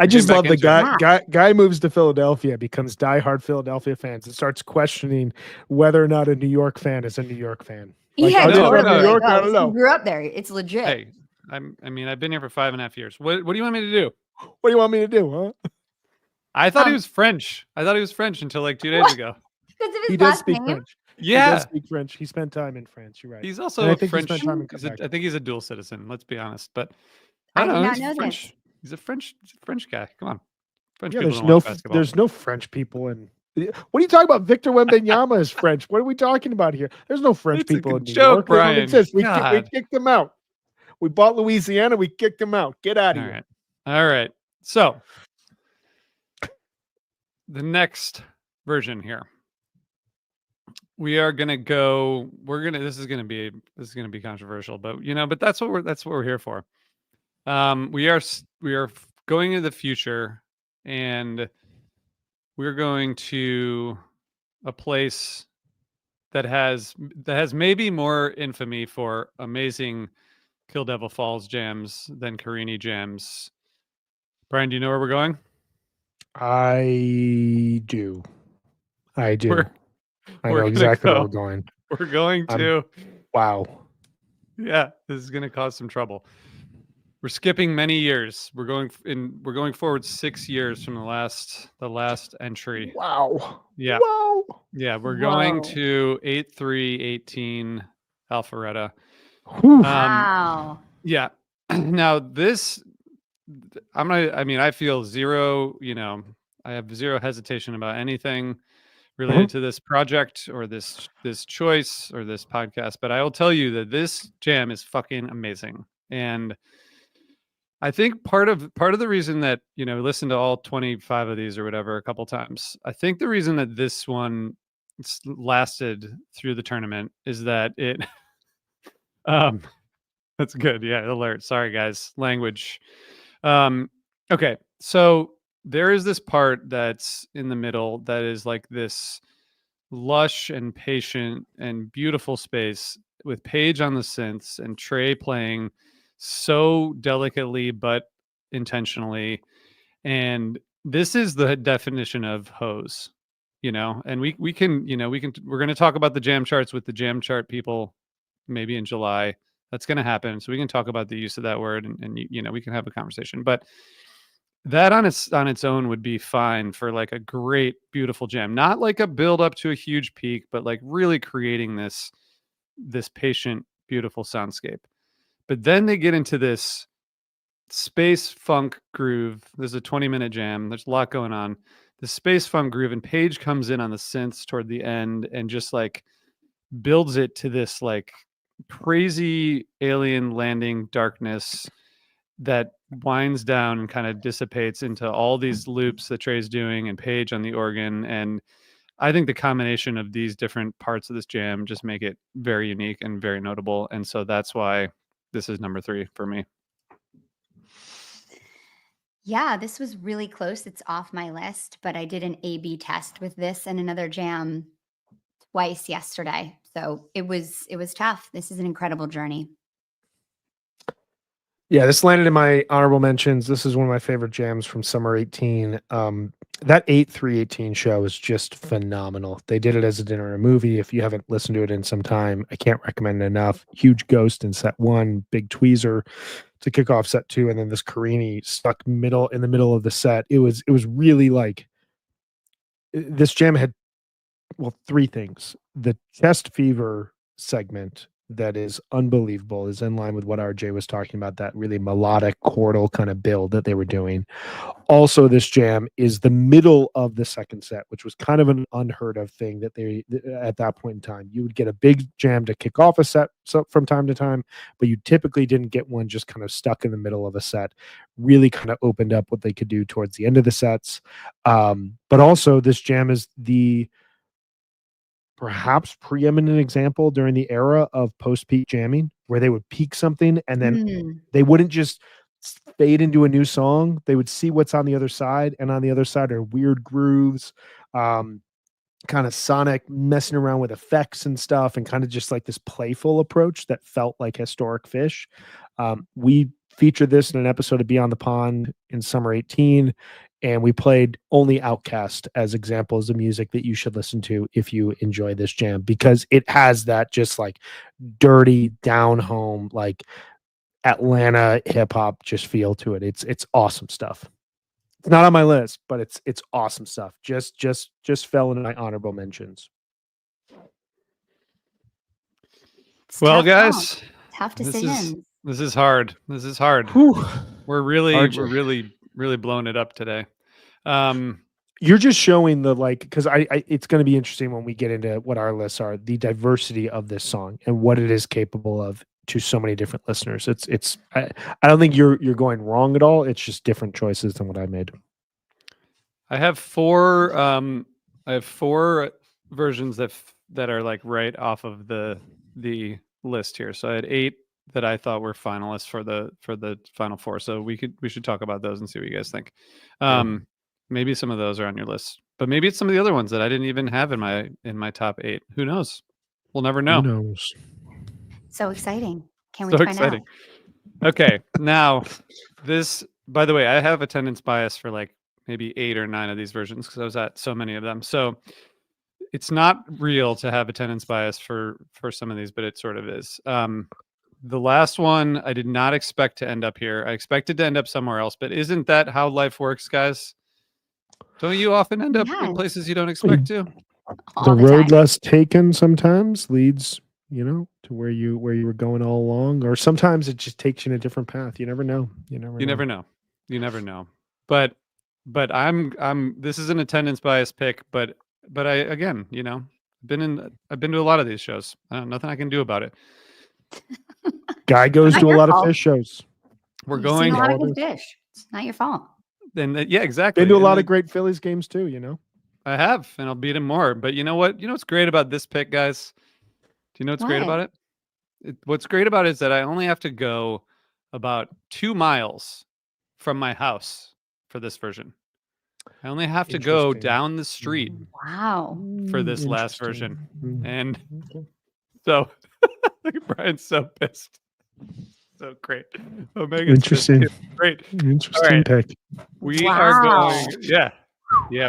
I just back love the into it. guy moves to Philadelphia, becomes diehard Philadelphia fans, and starts questioning whether or not a New York fan is a New York fan. Like, Yeah, are they no, from no, New no. York? I Oh, don't he know. grew up there. It's legit. Hey, I mean, I've been here for 5.5 years. What do you want me to do? What do you want me to do, huh? I thought he was French. I thought he was French until like 2 days What? ago. Because of his He does last speak name. French. He Yeah, does speak French. He spent time in France. You're right. he's And also I a think he French. spent time in I Quebec. think he's a dual citizen. Let's be honest. But I I don't did know. not He's know French. this. He's a French guy. Come on, French Yeah, people there's don't no watch basketball. there's no French people in. What are you talking about? Victor Wembanyama is French. What are we talking about here? There's no French It's a people in good New joke, York. They don't Brian. exist. We God. kicked them out. We bought Louisiana. We kicked them out. Get out of All here. right. All right. So the next version here. We are gonna go. This is gonna be controversial, but but that's what we're here for. We are going into the future, and we're going to a place that has maybe more infamy for amazing Kill Devil Falls jams than Carini jams. Brian, do you know where we're going? I do. I do. We're I we're know gonna exactly where go. we're going. We're going I'm- to. Wow. Yeah, this is going to cause some trouble. We're skipping many years. We're going forward 6 years from the last entry. Wow. Yeah. Wow. Yeah, we're going Whoa. to 8/3/18 Alpharetta. Whew. Wow. Yeah. Now this I feel zero, I have zero hesitation about anything related to this project or this choice or this podcast, but I will tell you that this jam is fucking amazing. And I think part of the reason that, listen to all 25 of these or whatever a couple times. I think the reason that this one lasted through the tournament is that it um that's good. Yeah, alert. Sorry guys. Language. Okay. So there is this part that's in the middle that is like this lush and patient and beautiful space with Paige on the synths and Trey playing so delicately but intentionally. And this is the definition of hose, and we can, we're going to talk about the jam charts with the jam chart people maybe in July. That's going to happen. So we can talk about the use of that word and we can have a conversation. But that on its own would be fine for like a great, beautiful jam, not like a build up to a huge peak, but like really creating this patient, beautiful soundscape. But then they get into this space funk groove. There's a 20-minute jam. There's a lot going on. The space funk groove, and Paige comes in on the synths toward the end and just like builds it to this like crazy alien landing darkness that winds down and kind of dissipates into all these loops that Trey's doing and Paige on the organ. And I think the combination of these different parts of this jam just make it very unique and very notable. And so that's why this is number 3 for me. Yeah, this was really close. It's off my list, but I did an A/B test with this and another jam twice yesterday. So it was tough. This is an incredible journey. Yeah, this landed in my honorable mentions. This is one of my favorite jams from summer 18. That 8/3/18 show is just phenomenal. They did it as a dinner a movie. If you haven't listened to it in some time, I can't recommend it enough. Huge ghost in set 1, big tweezer to kick off set 2, and then this Carini stuck in the middle of the set. It was really like this jam had 3 things. The Chest Fever segment that is unbelievable, is in line with what RJ was talking about, that really melodic chordal kind of build that they were doing. Also, this jam is the middle of the second set, which was kind of an unheard of thing that they, at that point in time, you would get a big jam to kick off a set from time to time, but you typically didn't get one just kind of stuck in the middle of a set. Really kind of opened up what they could do towards the end of the sets. But also this jam is the perhaps preeminent example during the era of post-peak jamming, where they would peak something and then Mm. they wouldn't just fade into a new song. They would see what's on the other side, and on the other side are weird grooves, kind of sonic, messing around with effects and stuff, and kind of just like this playful approach that felt like Historic Fish. We featured this in an episode of Beyond the Pond in summer 18, and we played only Outcast as examples of music that you should listen to if you enjoy this jam, because it has that just like dirty, down home, like Atlanta hip hop just feel to it. It's awesome stuff. It's not on my list, but it's awesome stuff. Just fell into my honorable mentions. It's Well, tough call. guys, Tough this decisions. is hard. This is hard. Whew. We're really RJ. really blowing it up today. You're just showing the like, because I it's going to be interesting when we get into what our lists are, the diversity of this song and what it is capable of to so many different listeners. I don't think you're going wrong at all. It's just different choices than what I made. I have four versions that are like right off of the list here. So I had 8 that I thought were finalists for the final 4. So we should talk about those and see what you guys think. Maybe some of those are on your list, but maybe it's some of the other ones that I didn't even have in my top 8. Who knows? We'll never know. Who knows? So exciting. Can't So wait to find exciting. Okay, now this, by the way, I have attendance bias for like maybe 8 or 9 of these versions because I was at so many of them. So it's not real to have attendance bias for some of these, but it sort of is. The last one I did not expect to end up here. I expected to end up somewhere else, but isn't that how life works, guys? Don't you often end up in Yes. places you don't expect to? All The the road time. less taken sometimes leads, to where you were going all along, or sometimes it just takes you in a different path. You never know. You never know. You never know. But I'm this is an attendance bias pick, but I, again, I've been to a lot of these shows. Nothing I can do about it. Guy goes Not to a your lot fault. of fish shows. We're You've going seen a lot of all good this. fish. It's not your fault. and yeah, exactly. Been to a And lot of great Phillies games too. I have, and I'll beat him more. But you know what? You know what's great about this pick, guys? Do you know what's great What? about it? What's great about it is that I only have to go about 2 miles from my house for this version. I only have to go Interesting. down the street Wow. for this last Interesting. version. And so Brian's so pissed. So great. Omega's pissed. Interesting. Great. Interesting right. pick. We are Wow. going. Yeah.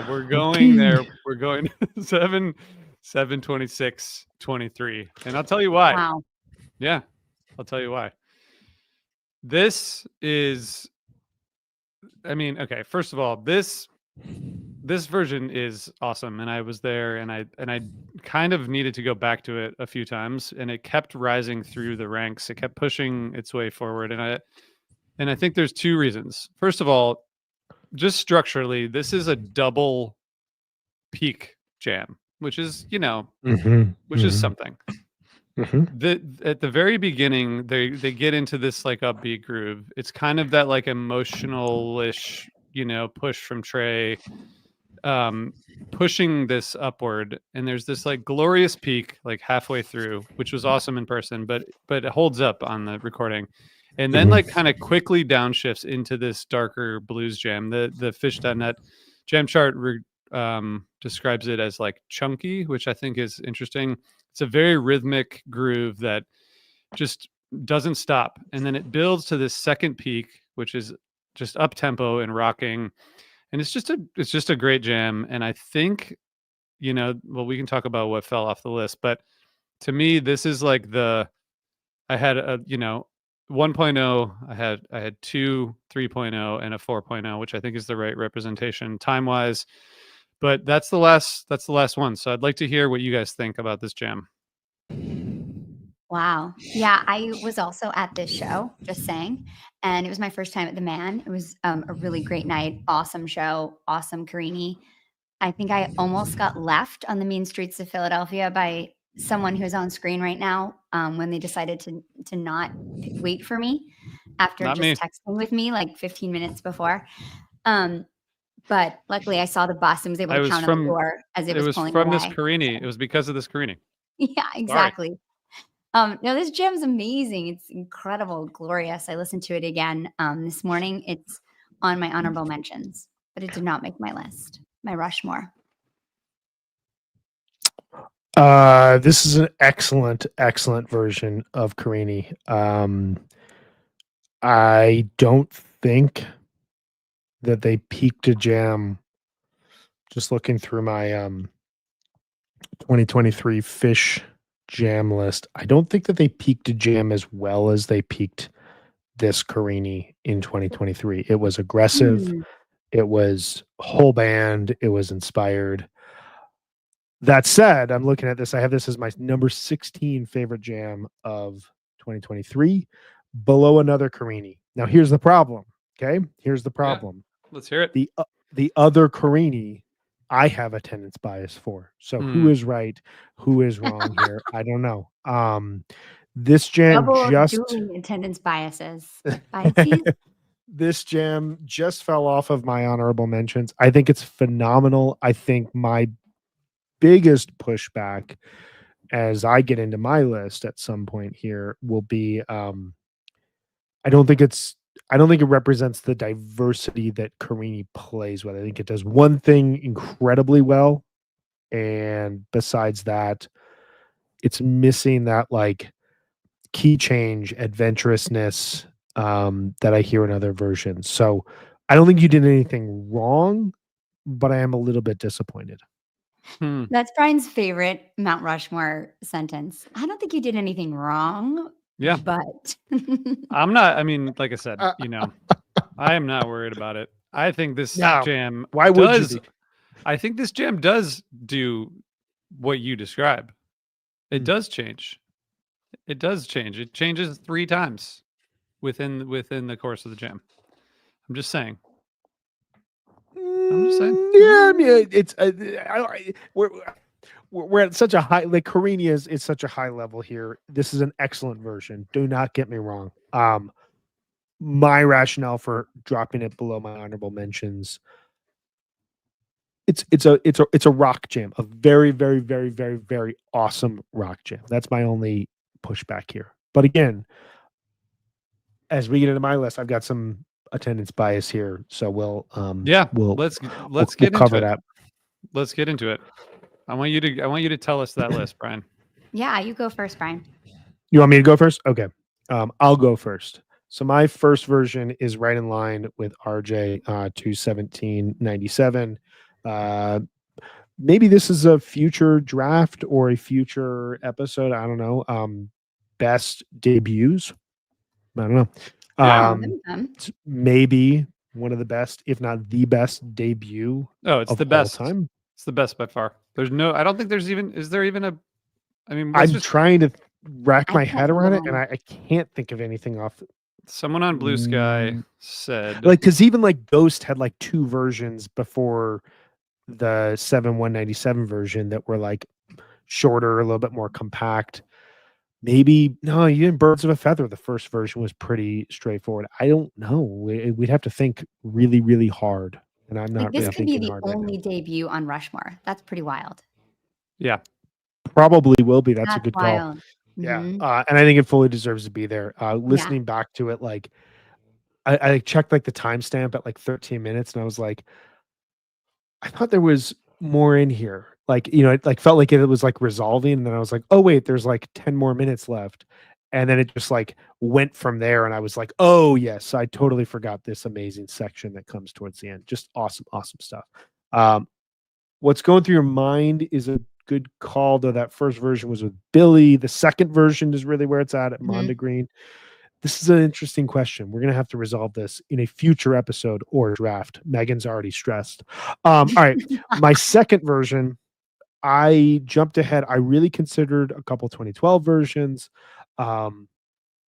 We're going there. We're going 7/26/23. And I'll tell you why. Wow. Yeah. I'll tell you why. This is, I mean, okay, first of all, this version is awesome, and I was there, and I kind of needed to go back to it a few times, and it kept rising through the ranks. It kept pushing its way forward, and I think there's 2 reasons. First of all, just structurally, this is a double peak jam, which is, which is something. At the very beginning, they get into this like upbeat groove. It's kind of that like emotional-ish, push from Trey, pushing this upward, and there's this like glorious peak like halfway through, which was awesome in person, but it holds up on the recording, and then like kind of quickly downshifts into this darker blues jam. The Fish.net jam chart describes it as like chunky, which I think is interesting. It's a very rhythmic groove that just doesn't stop, and then it builds to this second peak, which is just up tempo and rocking. And it's just a great jam. And I think, well, we can talk about what fell off the list, but to me, this is like I had a, 1.0, I had 2, 3.0 and a 4.0, which I think is the right representation time-wise. But that's the last one. So I'd like to hear what you guys think about this jam. Wow. Yeah, I was also at this show, just saying. And it was my first time at the Man. It was a really great night. Awesome show. Awesome Carini. I think I almost got left on the mean streets of Philadelphia by someone who's on screen right now when they decided to not wait for me after Not just me. texting with me like 15 minutes before. But luckily I saw the bus and was able I to was pound on the from door as it it was was pulling from this away. Carini. It was because of this Carini. Yeah, Sorry. exactly. No, this jam's amazing. It's incredible, glorious. I listened to it again this morning. It's on my honorable mentions, but it did not make my list. My Rushmore. This is an excellent version of Carini. I don't think that they peaked a jam. Just looking through my 2023 Fish jam list, I don't think that they peaked a jam as well as they peaked this Carini in 2023. It was aggressive. Hmm. It was whole band. It was inspired. That said, I'm looking at this. I have this as my number 16 favorite jam of 2023, below another Carini. Now, here's the problem. Okay, here's the problem. Let's hear it. The other Carini, I have attendance bias for. So who is right, who is wrong here? I don't know. This jam Double just dueling attendance biases. Biases? this jam just fell off of my honorable mentions. I think it's phenomenal. I think my biggest pushback as I get into my list at some point here will be I don't think it represents the diversity that Carini plays with. I think it does one thing incredibly well, and besides that, it's missing that like key change adventurousness that I hear in other versions. So I don't think you did anything wrong, but I am a little bit disappointed. That's Brian's favorite Mount Rushmore sentence. I don't think you did anything wrong. Yeah. But I'm not. I mean, like I said, I am not worried about it. I think this No. jam. Why would you be? I think this jam does do what you describe. It does change. It does change. It changes 3 times within the course of the jam. I'm just saying. Yeah, I mean, it's we're at such a high, like Carini is such a high level here. This is an excellent version. Do not get me wrong. My rationale for dropping it below my honorable mentions. It's a rock jam, a very, very, very, very, very awesome rock jam. That's my only pushback here. But again, as we get into my list, I've got some attendance bias here, so we'll let's get cover into it. that. Let's get into it. I want you to tell us that list, Brian. yeah, you go first, Brian. You want me to go first? Okay. I'll go first. So my first version is right in line with RJ 21797. Maybe this is a future draft or a future episode. I don't know. Best debuts. I don't know. It's maybe one of the best, if not the best debut. Oh, it's of the best all time. It's the best by far. There's no. I don't think there's even. Is there even a? I mean, I'm trying to rack my I head can't around it, think and of I can't think of anything off. Someone on Blue Sky said Like, because even like Ghost had like 2 versions before the 7/197 version that were like shorter, a little bit more compact. Maybe no, even Birds of a Feather. The first version was pretty straightforward. I don't know. We'd have to think really, really hard, and I'm not Like, this really could be thinking the hard right now. only debut on Rushmore. That's pretty wild. Yeah. Probably will be. That's a That's good wild. call. Yeah, and I think it fully deserves to be there. Listening back to it, like I checked like the timestamp at like 13 minutes, and I was like, I thought there was more in here. Like, it like felt like it was like resolving, and then I was like, oh wait, there's like 10 more minutes left. And then it just like went from there, and I was like, oh yes, I totally forgot this amazing section that comes towards the end. Just awesome, awesome stuff. What's going through your mind is a good call, though. That first version was with Billy. The second version is really where it's at Monda Green. This is an interesting question. We're going to have to resolve this in a future episode or draft. Megan's already stressed. All right. My second version, I jumped ahead. I really considered a couple 2012 versions.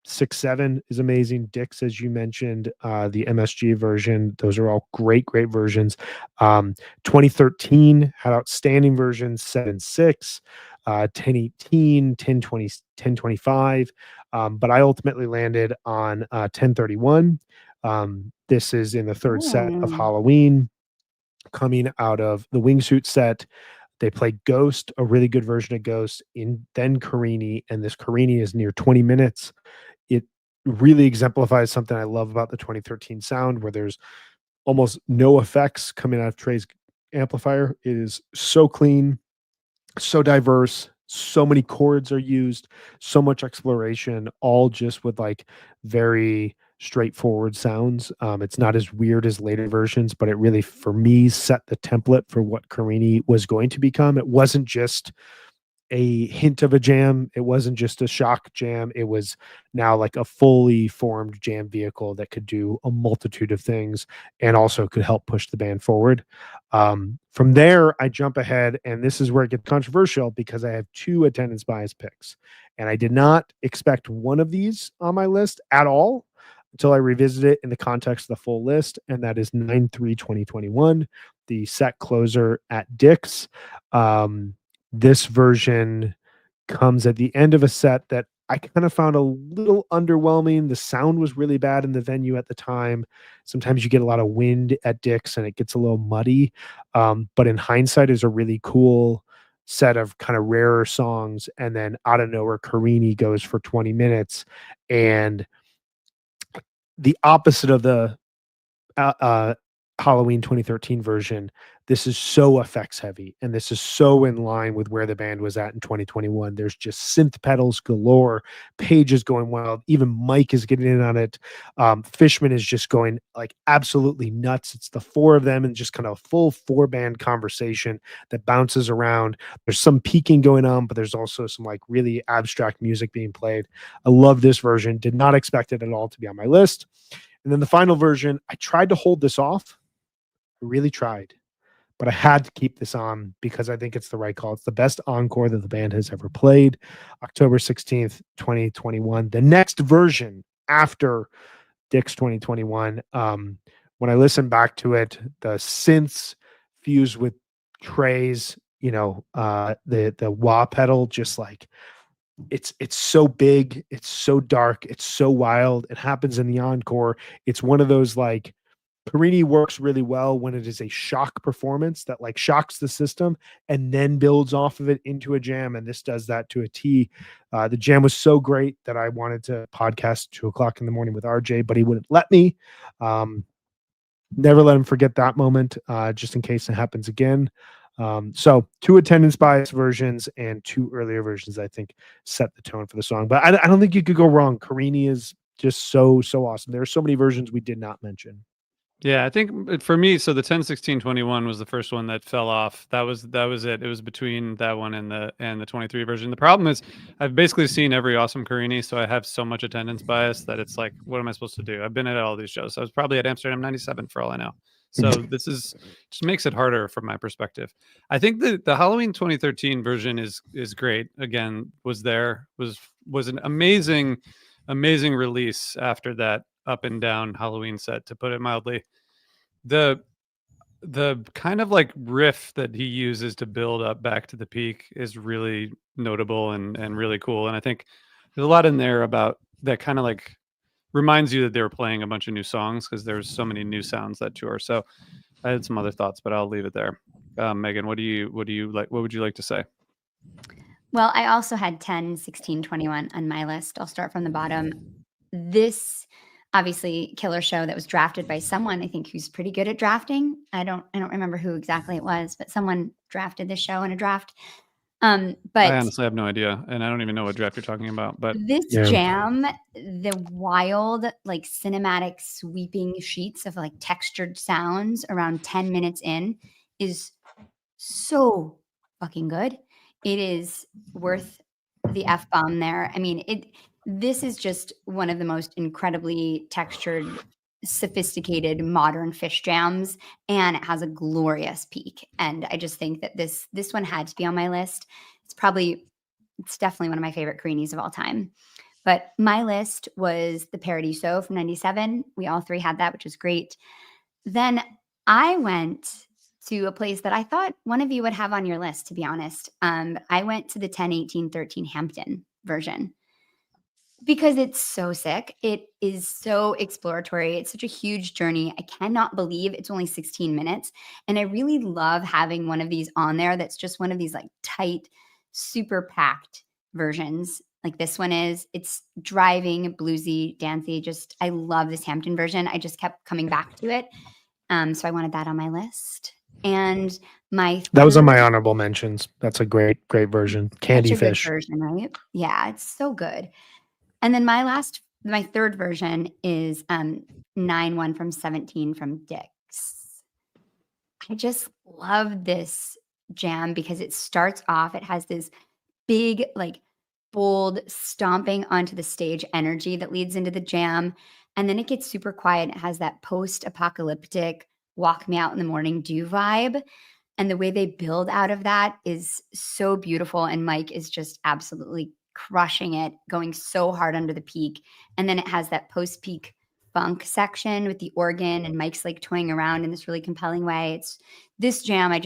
6-7 is amazing. Dix, as you mentioned, the MSG version. Those are all great, great versions. 2013 had outstanding versions, 7-6, 1018, 1020, 1025. But I ultimately landed on 1031. This is in the third set of Halloween. coming out of the Wingsuit set. They play Ghost, a really good version of Ghost, in then Carini, and this Carini is near 20 minutes. It really exemplifies something I love about the 2013 sound, where there's almost no effects coming out of Trey's amplifier. It is so clean, so diverse, so many chords are used, so much exploration, all just with like very straightforward sounds. It's not as weird as later versions, but it really, for me, set the template for what Carini was going to become. It wasn't just a hint of a jam. It wasn't just a shock jam. It was now like a fully formed jam vehicle that could do a multitude of things and also could help push the band forward. From there, I jump ahead, and this is where it gets controversial because I have two attendance bias picks. And I did not expect one of these on my list at all until I revisit it in the context of the full list. And that is 9/3/2021, the set closer at Dick's. This version comes at the end of a set that I kind of found a little underwhelming. The sound was really bad in the venue at the time. Sometimes you get a lot of wind at Dick's and it gets a little muddy. But in hindsight, is a really cool set of kind of rarer songs. And then out of nowhere, Carini goes for 20 minutes. And the opposite of the Halloween 2013 version, this is so effects heavy, and this is so in line with where the band was at in 2021. There's just synth pedals galore, Page is going wild, even Mike is getting in on it. Fishman is just going like absolutely nuts. It's the four of them and just kind of a full four band conversation that bounces around. There's some peaking going on, but there's also some like really abstract music being played. I love this version, did not expect it at all to be on my list. And then the final version, I tried to hold this off. I really tried, but I had to keep this on because I think it's the right call. It's the best encore that the band has ever played. October 16th, 2021. The next version after Dick's 2021. When I listen back to it, the synths fused with Trey's, the wah pedal, just like it's so big, it's so dark, it's so wild. It happens in the encore. It's one of those like Carini works really well when it is a shock performance that like shocks the system and then builds off of it into a jam. And this does that to a T. The jam was so great that I wanted to podcast 2:00 in the morning with RJ, but he wouldn't let me. Never let him forget that moment, just in case it happens again. So two attendance bias versions and two earlier versions, I think, set the tone for the song. But I don't think you could go wrong. Carini is just so awesome. There are so many versions we did not mention. Yeah, I think for me, so the 10/16/21 was the first one that fell off. That was it. It was between that one and the 23 version. The problem is I've basically seen every awesome Carini, so I have so much attendance bias that it's like, what am I supposed to do? I've been at all these shows. I was probably at Amsterdam 97 for all I know. So this is just makes it harder from my perspective. I think the Halloween 2013 version is great. Again, was an amazing release after that up and down Halloween set, to put it mildly. The kind of like riff that he uses to build up back to the peak is really notable and really cool. And I think there's a lot in there about that kind of like reminds you that they were playing a bunch of new songs because there's so many new sounds that tour. So I had some other thoughts, but I'll leave it there. Megan, what do you like? What would you like to say? Well, I also had 10, 16, 21 on my list. I'll start from the bottom. This obviously killer show that was drafted by someone I think who's pretty good at drafting. I don't remember who exactly it was, but someone drafted this show in a draft. I But honestly have no idea, and I don't even know what draft you're talking about. But this Yeah. jam, the wild, like cinematic sweeping sheets of like textured sounds around 10 minutes in is so fucking good. It is worth the F-bomb there. I mean, this is just one of the most incredibly textured, sophisticated modern fish jams, and it has a glorious peak. And I just think that this one had to be on my list. It's definitely one of my favorite Carinis of all time. But my list was the Paradiso from 97. We all three had that, which was great. Then I went to a place that I thought one of you would have on your list, to be honest. I went to the 10/18/13 Hampton version. Because it's so sick. It is so exploratory. It's such a huge journey. I cannot believe it's only 16 minutes. And I really love having one of these on there that's just one of these like tight, super packed versions. Like this one is. It's driving, bluesy, dancey. Just I love this Hampton version. I just kept coming back to it. So I wanted that on my list. And my That was on my third- honorable mentions. That's a great version. Candy such a good fish. version, right? Yeah, it's so good. And then my third version is 9-1 from 17 from Dick's. I just love this jam because it starts off, it has this big, like bold stomping onto the stage energy that leads into the jam. And then it gets super quiet. It has that post apocalyptic walk me out in the morning do vibe. And the way they build out of that is so beautiful. And Mike is just absolutely crushing it, going so hard under the peak. And then it has that post peak funk section with the organ and Mike's like toying around in this really compelling way. It's this jam. I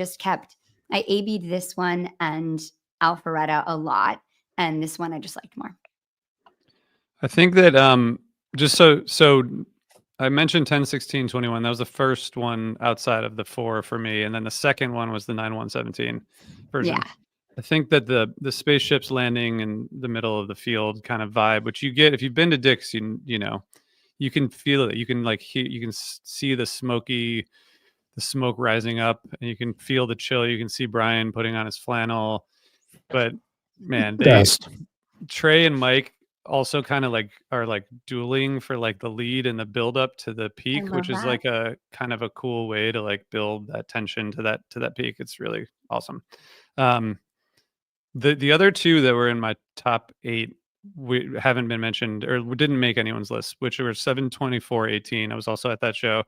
A-B'd this one and Alpharetta a lot. And this one I just liked more. I think that just so I mentioned 10, 16, 21. That was the first one outside of the 4 for me, and then the second one was the 9-1-17 version. Yeah. I think that the spaceships landing in the middle of the field kind of vibe, which you get if you've been to Dick's, you know, you can feel it. You can like you can see the smoke rising up, and you can feel the chill. You can see Brian putting on his flannel, but man, Best. Trey and Mike also kind of like are like dueling for like the lead and the build up to the peak, which is that. like a kind of a cool way to like build that tension to that peak. It's really awesome. The other two that were in my top 8 we haven't been mentioned or didn't make anyone's list, which were 7-24-18. I was also at that show.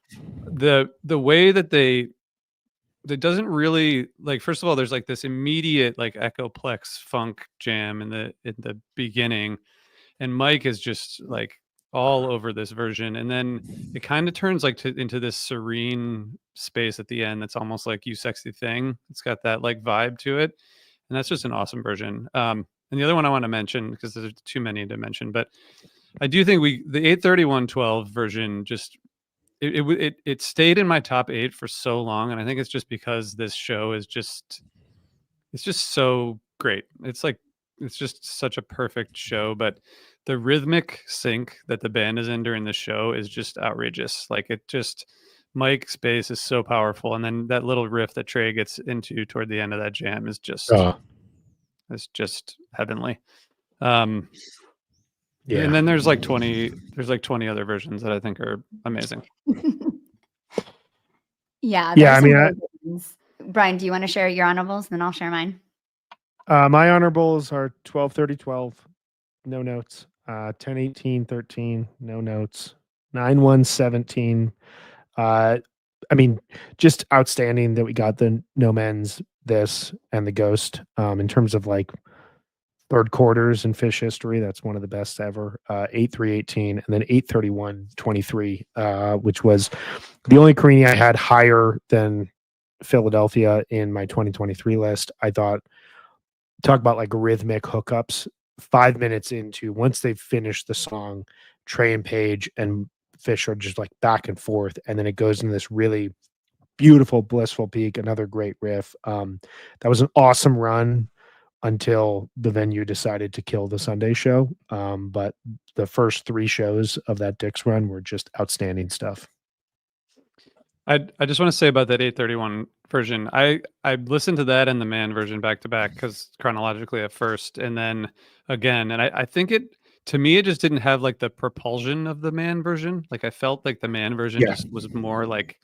The way that that doesn't really like, first of all, there's like this immediate like echoplex funk jam in the beginning, and Mike is just like all over this version, and then it kind of turns like into this serene space at the end that's almost like You Sexy Thing. It's got that like vibe to it, and that's just an awesome version. And the other one I want to mention, because there's too many to mention, but I do think the 831-12 version just it stayed in my top 8 for so long, and I think it's just because this show is just so great. It's just such a perfect show, but the rhythmic sync that the band is in during the show is just outrageous. Like Mike's bass is so powerful, and then that little riff that Trey gets into toward the end of that jam is just heavenly. Yeah. And then there's like 20 other versions that I think are amazing. Yeah. Yeah, I mean, Brian, do you want to share your honorables? Then I'll share mine. My honorables are 12-30-12, no notes. 10-18-13, no notes. 9-1-17. I mean, just outstanding that we got the No Men's, this, and the Ghost. In terms of like third quarters in Fish history, that's one of the best ever. 8-3-18, and then 8-31-23, which was the only Carini I had higher than Philadelphia in my 2023 list. I thought, talk about like rhythmic hookups. 5 minutes into, once they've finished the song, Trey and Paige and Fish are just like back and forth, and then it goes into this really beautiful, blissful peak. Another great riff. That was an awesome run until the venue decided to kill the Sunday show. But the first 3 shows of that Dick's run were just outstanding stuff. I just want to say about that 831 version. I listened to that and the Man version back to back because chronologically at first, and then again, and I think to me it just didn't have like the propulsion of the Man version. Like I felt like the Man version just was more of like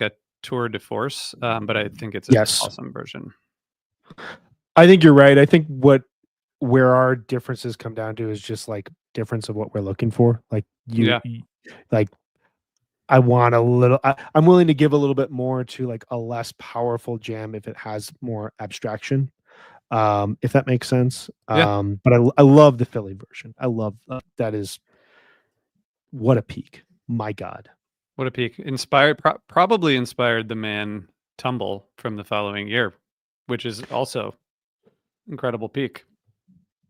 a tour de force. But I think it's an awesome version. I think you're right. I think where our differences come down to is just like difference of what we're looking for. Like like I want a little, I'm willing to give a little bit more to like a less powerful jam if it has more abstraction, if that makes sense. Yeah. But I love the Philly version. I love that is what a peak. My God. What a peak. Probably inspired the Man Tumble from the following year, which is also incredible peak.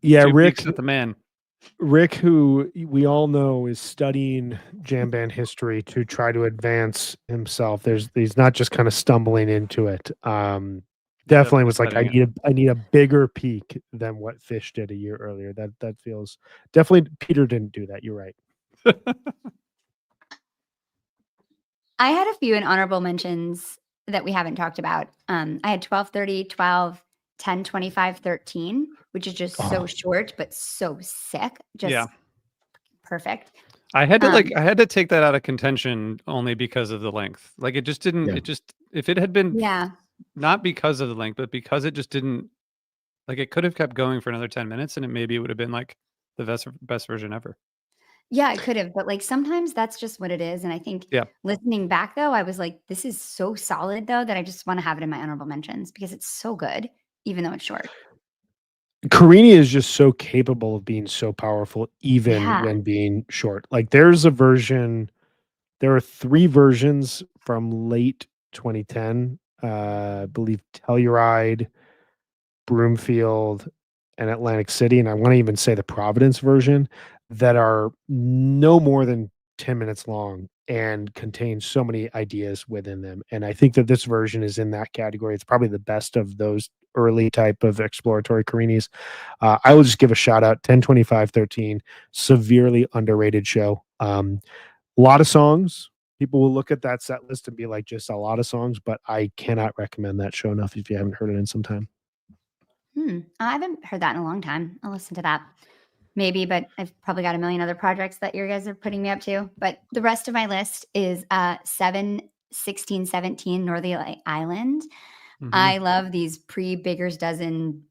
Yeah, 2 Rick peaks at the Man. Rick, who we all know is studying jam band history to try to advance himself. He's not just kind of stumbling into it. Definitely was like, studying I need a bigger peak than what Fish did a year earlier. That feels definitely Peter didn't do that. You're right. it. I had a few in honorable mentions that we haven't talked about. I had 12:30, 12, 10, 25, 13, which is just so Oh. short but so sick. Just Yeah. perfect. I had to take that out of contention only because of the length. Like it just didn't. Yeah. It just if it had been Yeah. not because of the length, but because it just didn't. Like it could have kept going for another 10 minutes, and it would have been like the best version ever. Yeah, it could have, but like sometimes that's just what it is. And I think Yeah. listening back though, I was like, this is so solid though that I just want to have it in my honorable mentions because it's so good, even though it's short. Carini is just so capable of being so powerful, even Yeah. when being short. Like there are 3 versions from late 2010. I believe Telluride, Broomfield, and Atlantic City, and I want to even say the Providence version that are no more than 10 minutes long and contain so many ideas within them. And I think that this version is in that category. It's probably the best of those early type of exploratory Carinis. I will just give a shout out 10, 25, 13, severely underrated show. A lot of songs. People will look at that set list and be like, just a lot of songs, but I cannot recommend that show enough if you haven't heard it in some time. I haven't heard that in a long time. I'll listen to that. Maybe, but I've probably got a million other projects that you guys are putting me up to. But the rest of my list is 7, 16, 17, Northern Island. Mhm. I love these pre-Baker's Dozen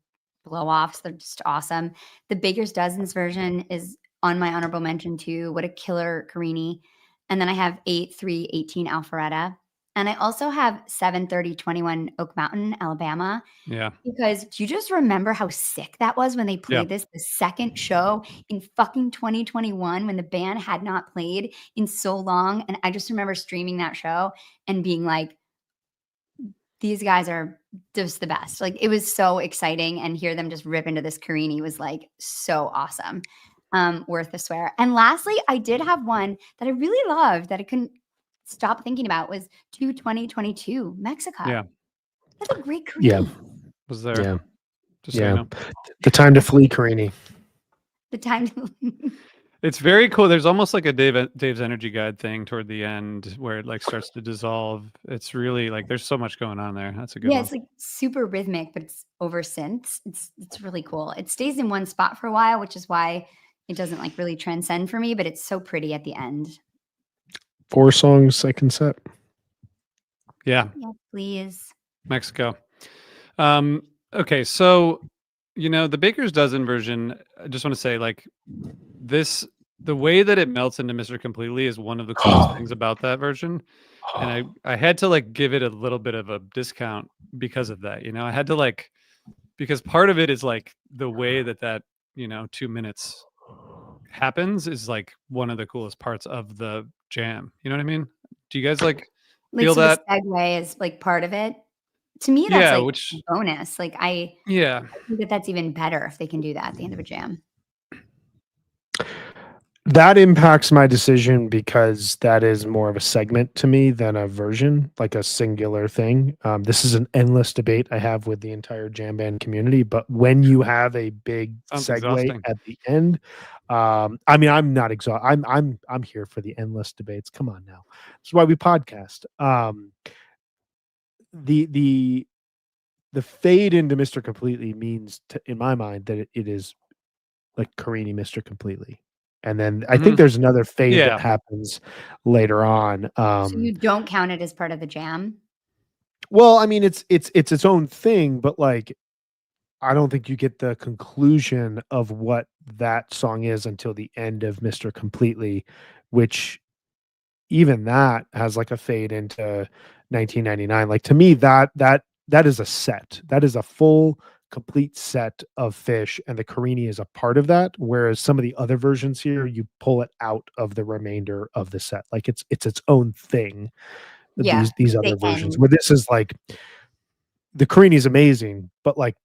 blow-offs. They're just awesome. The Baker's Dozens version is on my honorable mention too. What a killer Carini. And then I have 8, 3, 18 Alpharetta. And I also have 7, 30, 21 Oak Mountain, Alabama. Yeah. Because do you just remember how sick that was when they played this the second show in fucking 2021 when the band had not played in so long? And I just remember streaming that show and being like, these guys are just the best. Like it was so exciting, and hear them just rip into this Carini was like so awesome. Worth a swear. And lastly, I did have one that I really loved that I couldn't stop thinking about was 2022 Mexico. Yeah. That's a great Carini. Yeah. Was there? Yeah. Just so you Yeah. know. The time to flee, Carini. The time to It's very cool. There's almost like a Dave's Energy Guide thing toward the end where it like starts to dissolve. It's really like there's so much going on there. That's a good yeah, one. it's like super rhythmic, but it's over synths. It's really cool. It stays in one spot for a while, which is why it doesn't like really transcend for me, but it's so pretty at the end. 4 songs, second set. Yeah. Yeah, please. Mexico. Okay, so the Baker's Dozen version, I just want to say like the way that it melts into Mr. Completely is one of the coolest things about that version. And I had to like give it a little bit of a discount because of that. I had to like because part of it is like the way that 2 minutes happens is like one of the coolest parts of the jam. You know what I mean? Do you guys like feel so that? the segue is like part of it. To me, that's Yeah, like which a bonus. Like I think that that's even better if they can do that at the end of a jam. That impacts my decision because that is more of a segment to me than a version, like a singular thing. This is an endless debate I have with the entire jam band community. But when you have a big sounds segue exhausting. at the end, I mean, I'm not exhausted. I'm here for the endless debates. Come on now, that's why we podcast. The fade into Mr. Completely means, in my mind, that it is like Carini Mr. Completely. And then I think there's another fade that happens later on. So you don't count it as part of the jam? Well, I mean, it's its own thing, but like, I don't think you get the conclusion of what that song is until the end of Mr. Completely, which even that has like a fade into 1999. Like to me, that is a set. That is a full complete set of Fish, and the Carini is a part of that, whereas some of the other versions here you pull it out of the remainder of the set, like it's its own thing. Yeah, These other versions where this is like the Carini is amazing, but like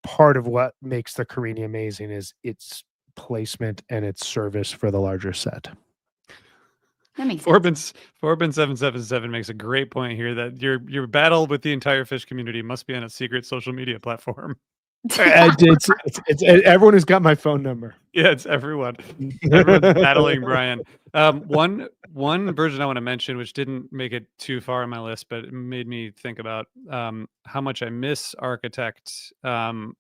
part of what makes the Carini amazing is it's placement and its service for the larger set. That makes sense. Forbin777 makes a great point here that your battle with the entire fish community must be on a secret social media platform. It's everyone who's got my phone number. Yeah, it's everyone. Everyone's battling Brian. One version I want to mention, which didn't make it too far on my list, but it made me think about how much I miss Architect,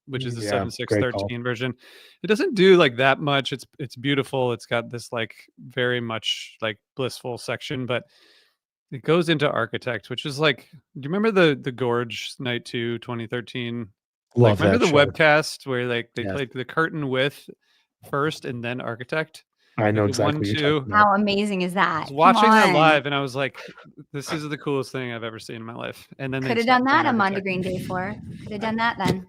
which is the Yeah, great call. 7613 version. It doesn't do like that much. It's beautiful. It's got this like very much like blissful section, but it goes into Architect, which is like, do you remember the Gorge Night 2 2013? Love Remember that the show. webcast where like they Yes. played the curtain with first and then Architect? I know the exactly what you're 1, 2. talking about. How amazing is I that? was Come watching that on. live and I was like, this is the coolest thing I've ever seen in my life. And then they Could have done stopped that playing on Monday Architect. Green Day 4. Could have done that then.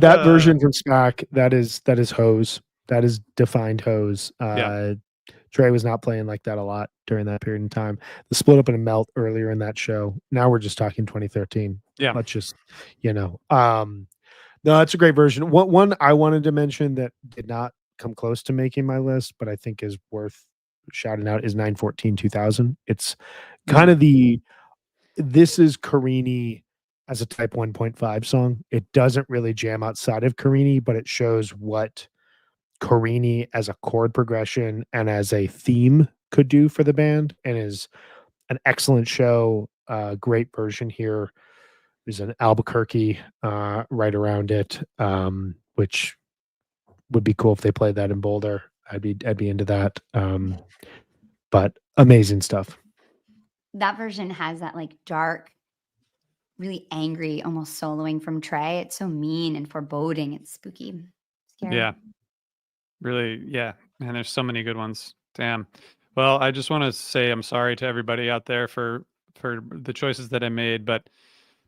That version from SPAC, that is hose. That is defined hose. Yeah. Trey was not playing like that a lot during that period in time. The split up and a melt earlier in that show. Now we're just talking 2013. Yeah. Let's just, no, that's a great version. One I wanted to mention that did not come close to making my list, but I think is worth shouting out is 914-2000. It's kind of this is Carini as a type 1.5 song. It doesn't really jam outside of Carini, but it shows what Carini as a chord progression and as a theme could do for the band, and is an excellent show. Great version here. There's an Albuquerque right around it, which would be cool if they played that in Boulder. I'd be into that. But amazing stuff. That version has that like dark, really angry, almost soloing from Trey. It's so mean and foreboding. It's spooky. Scary. Yeah. Really, yeah. Man, there's so many good ones. Damn. Well, I just want to say I'm sorry to everybody out there for the choices that I made, but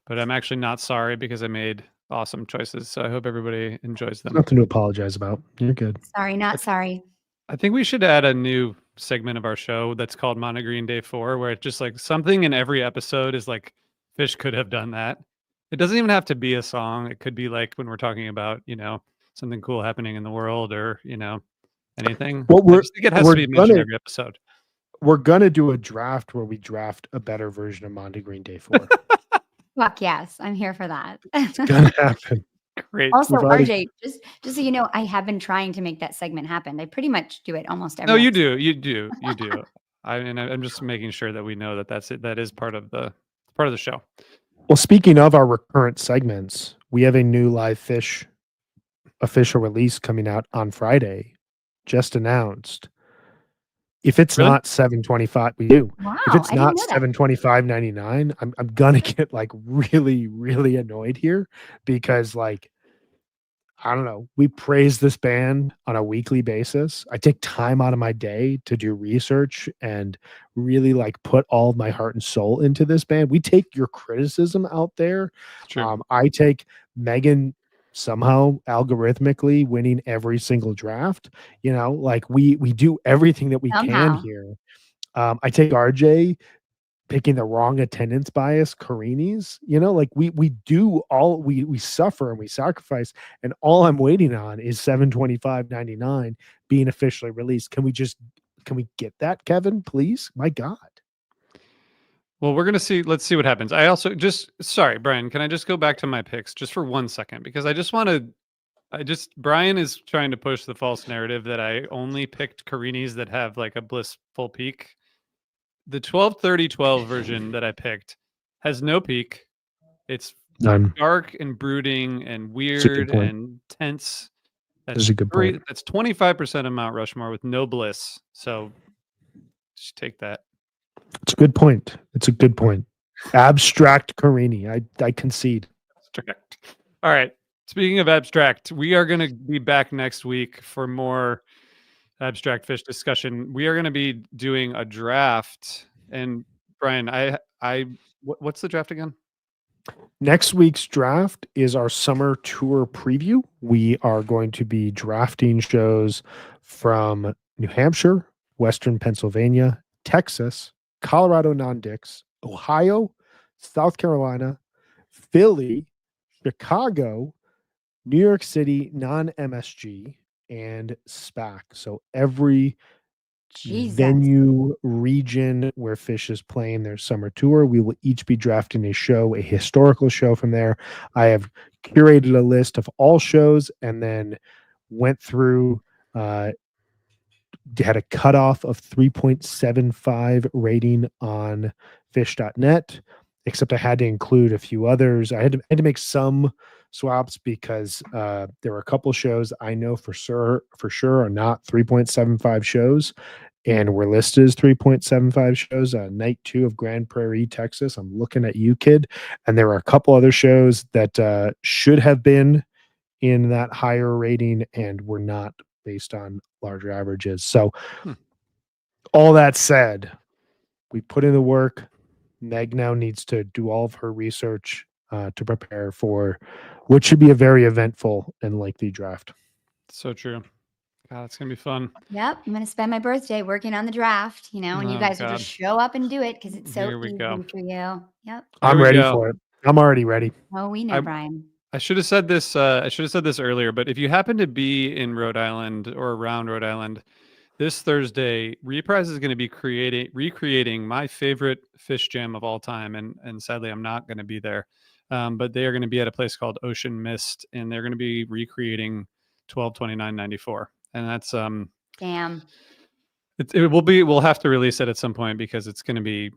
I'm actually not sorry because I made awesome choices. So I hope everybody enjoys them. Nothing to apologize about. You're good. Sorry, not sorry. I think we should add a new segment of our show that's called Monday Green Day 4, where it's just like something in every episode is like Fish could have done that. It doesn't even have to be a song. It could be like when we're talking about, something cool happening in the world or, anything. Well, I just think it has to be mentioned every episode. We're gonna do a draft where we draft a better version of Monday Green Day 4. Fuck yes, I'm here for that. It's gonna happen. Great. Also, We've already- RJ, just so you know, I have been trying to make that segment happen. I pretty much do it almost every. No, you episode. do. You do. I'm just making sure that we know that that's it. That is part of the show. Well, speaking of our recurrent segments, we have a new Live Fish official release coming out on Friday, just announced. If it's Really? not $7.25, we do. Wow, If it's I not didn't know that. $725.99, I'm gonna get like really, really annoyed here because like I don't know. We praise this band on a weekly basis. I take time out of my day to do research and really like put all of my heart and soul into this band. We take your criticism out there. True. I take Megan somehow algorithmically winning every single draft. Like we do everything that we can Somehow. here. I take RJ picking the wrong attendance bias Carini's, like we do all we suffer and we sacrifice, and all I'm waiting on is $725.99 being officially released. Can we get that, Kevin, please? My God. Well, we're gonna see. Let's see what happens. I also sorry, Brian. Can I just go back to my picks just for 1 second because Brian is trying to push the false narrative that I only picked Carini's that have like a blissful peak. The 12-30-12 version that I picked has no peak. It's None. dark and brooding and That's a good weird point. and tense. That's a good point. That's 25% of Mount Rushmore with no bliss. So just take that. It's a good point. It's a good point. Abstract Carini. I concede. Abstract. All right. Speaking of abstract, we are going to be back next week for more abstract fish discussion. We are going to be doing a draft. And Brian, what's the draft again? Next week's draft is our summer tour preview. We are going to be drafting shows from New Hampshire, Western Pennsylvania, Texas, Colorado non-Dicks, Ohio, South Carolina, Philly, Chicago, New York City, non-MSG, and SPAC. So every Jesus. venue, region where Fish is playing their summer tour, we will each be drafting a show, a historical show from there. I have curated a list of all shows and then went through, had a cutoff of 3.75 rating on fish.net, except I had to include a few others. I had to make some swaps because there were a couple shows I know for sure are not 3.75 shows and were listed as 3.75 shows. Night 2 of Grand Prairie, Texas. I'm looking at you, kid. And there were a couple other shows that should have been in that higher rating and were not based on larger averages. So all that said, we put in the work. Meg now needs to do all of her research to prepare for what should be a very eventful and lengthy draft. So true. God, it's gonna be fun. Yep, I'm gonna spend my birthday working on the draft, and you Oh, guys will God. just show up and do it because it's so Here we easy go. for you. Yep. I'm we ready go. for it. I'm already ready. Oh, we know, I- Brian. I should have said this. I should have said this earlier. But if you happen to be in Rhode Island or around Rhode Island this Thursday, Reprise is going to be recreating my favorite fish jam of all time, and sadly, I'm not going to be there. But they are going to be at a place called Ocean Mist, and they're going to be recreating 12/29/94, and that's Damn. it will be. We'll have to release it at some point because it's going to be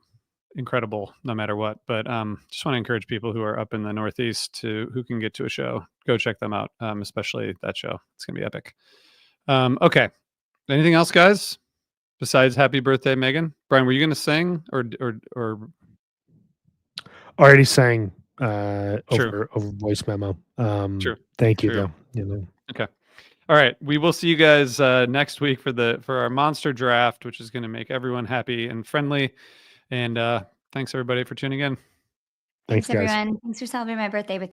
incredible no matter what. But just want to encourage people who are up in the Northeast who can get to a show, go check them out, especially that show. It's gonna be epic. Okay, anything else, guys, besides happy birthday, Megan? Brian, were you gonna sing or Already sang True. over voice memo. True. Thank you True. though. Okay. All right, we will see you guys next week for our monster draft, which is going to make everyone happy and friendly. And thanks everybody for tuning in. Thanks, guys. everyone. Thanks for celebrating my birthday with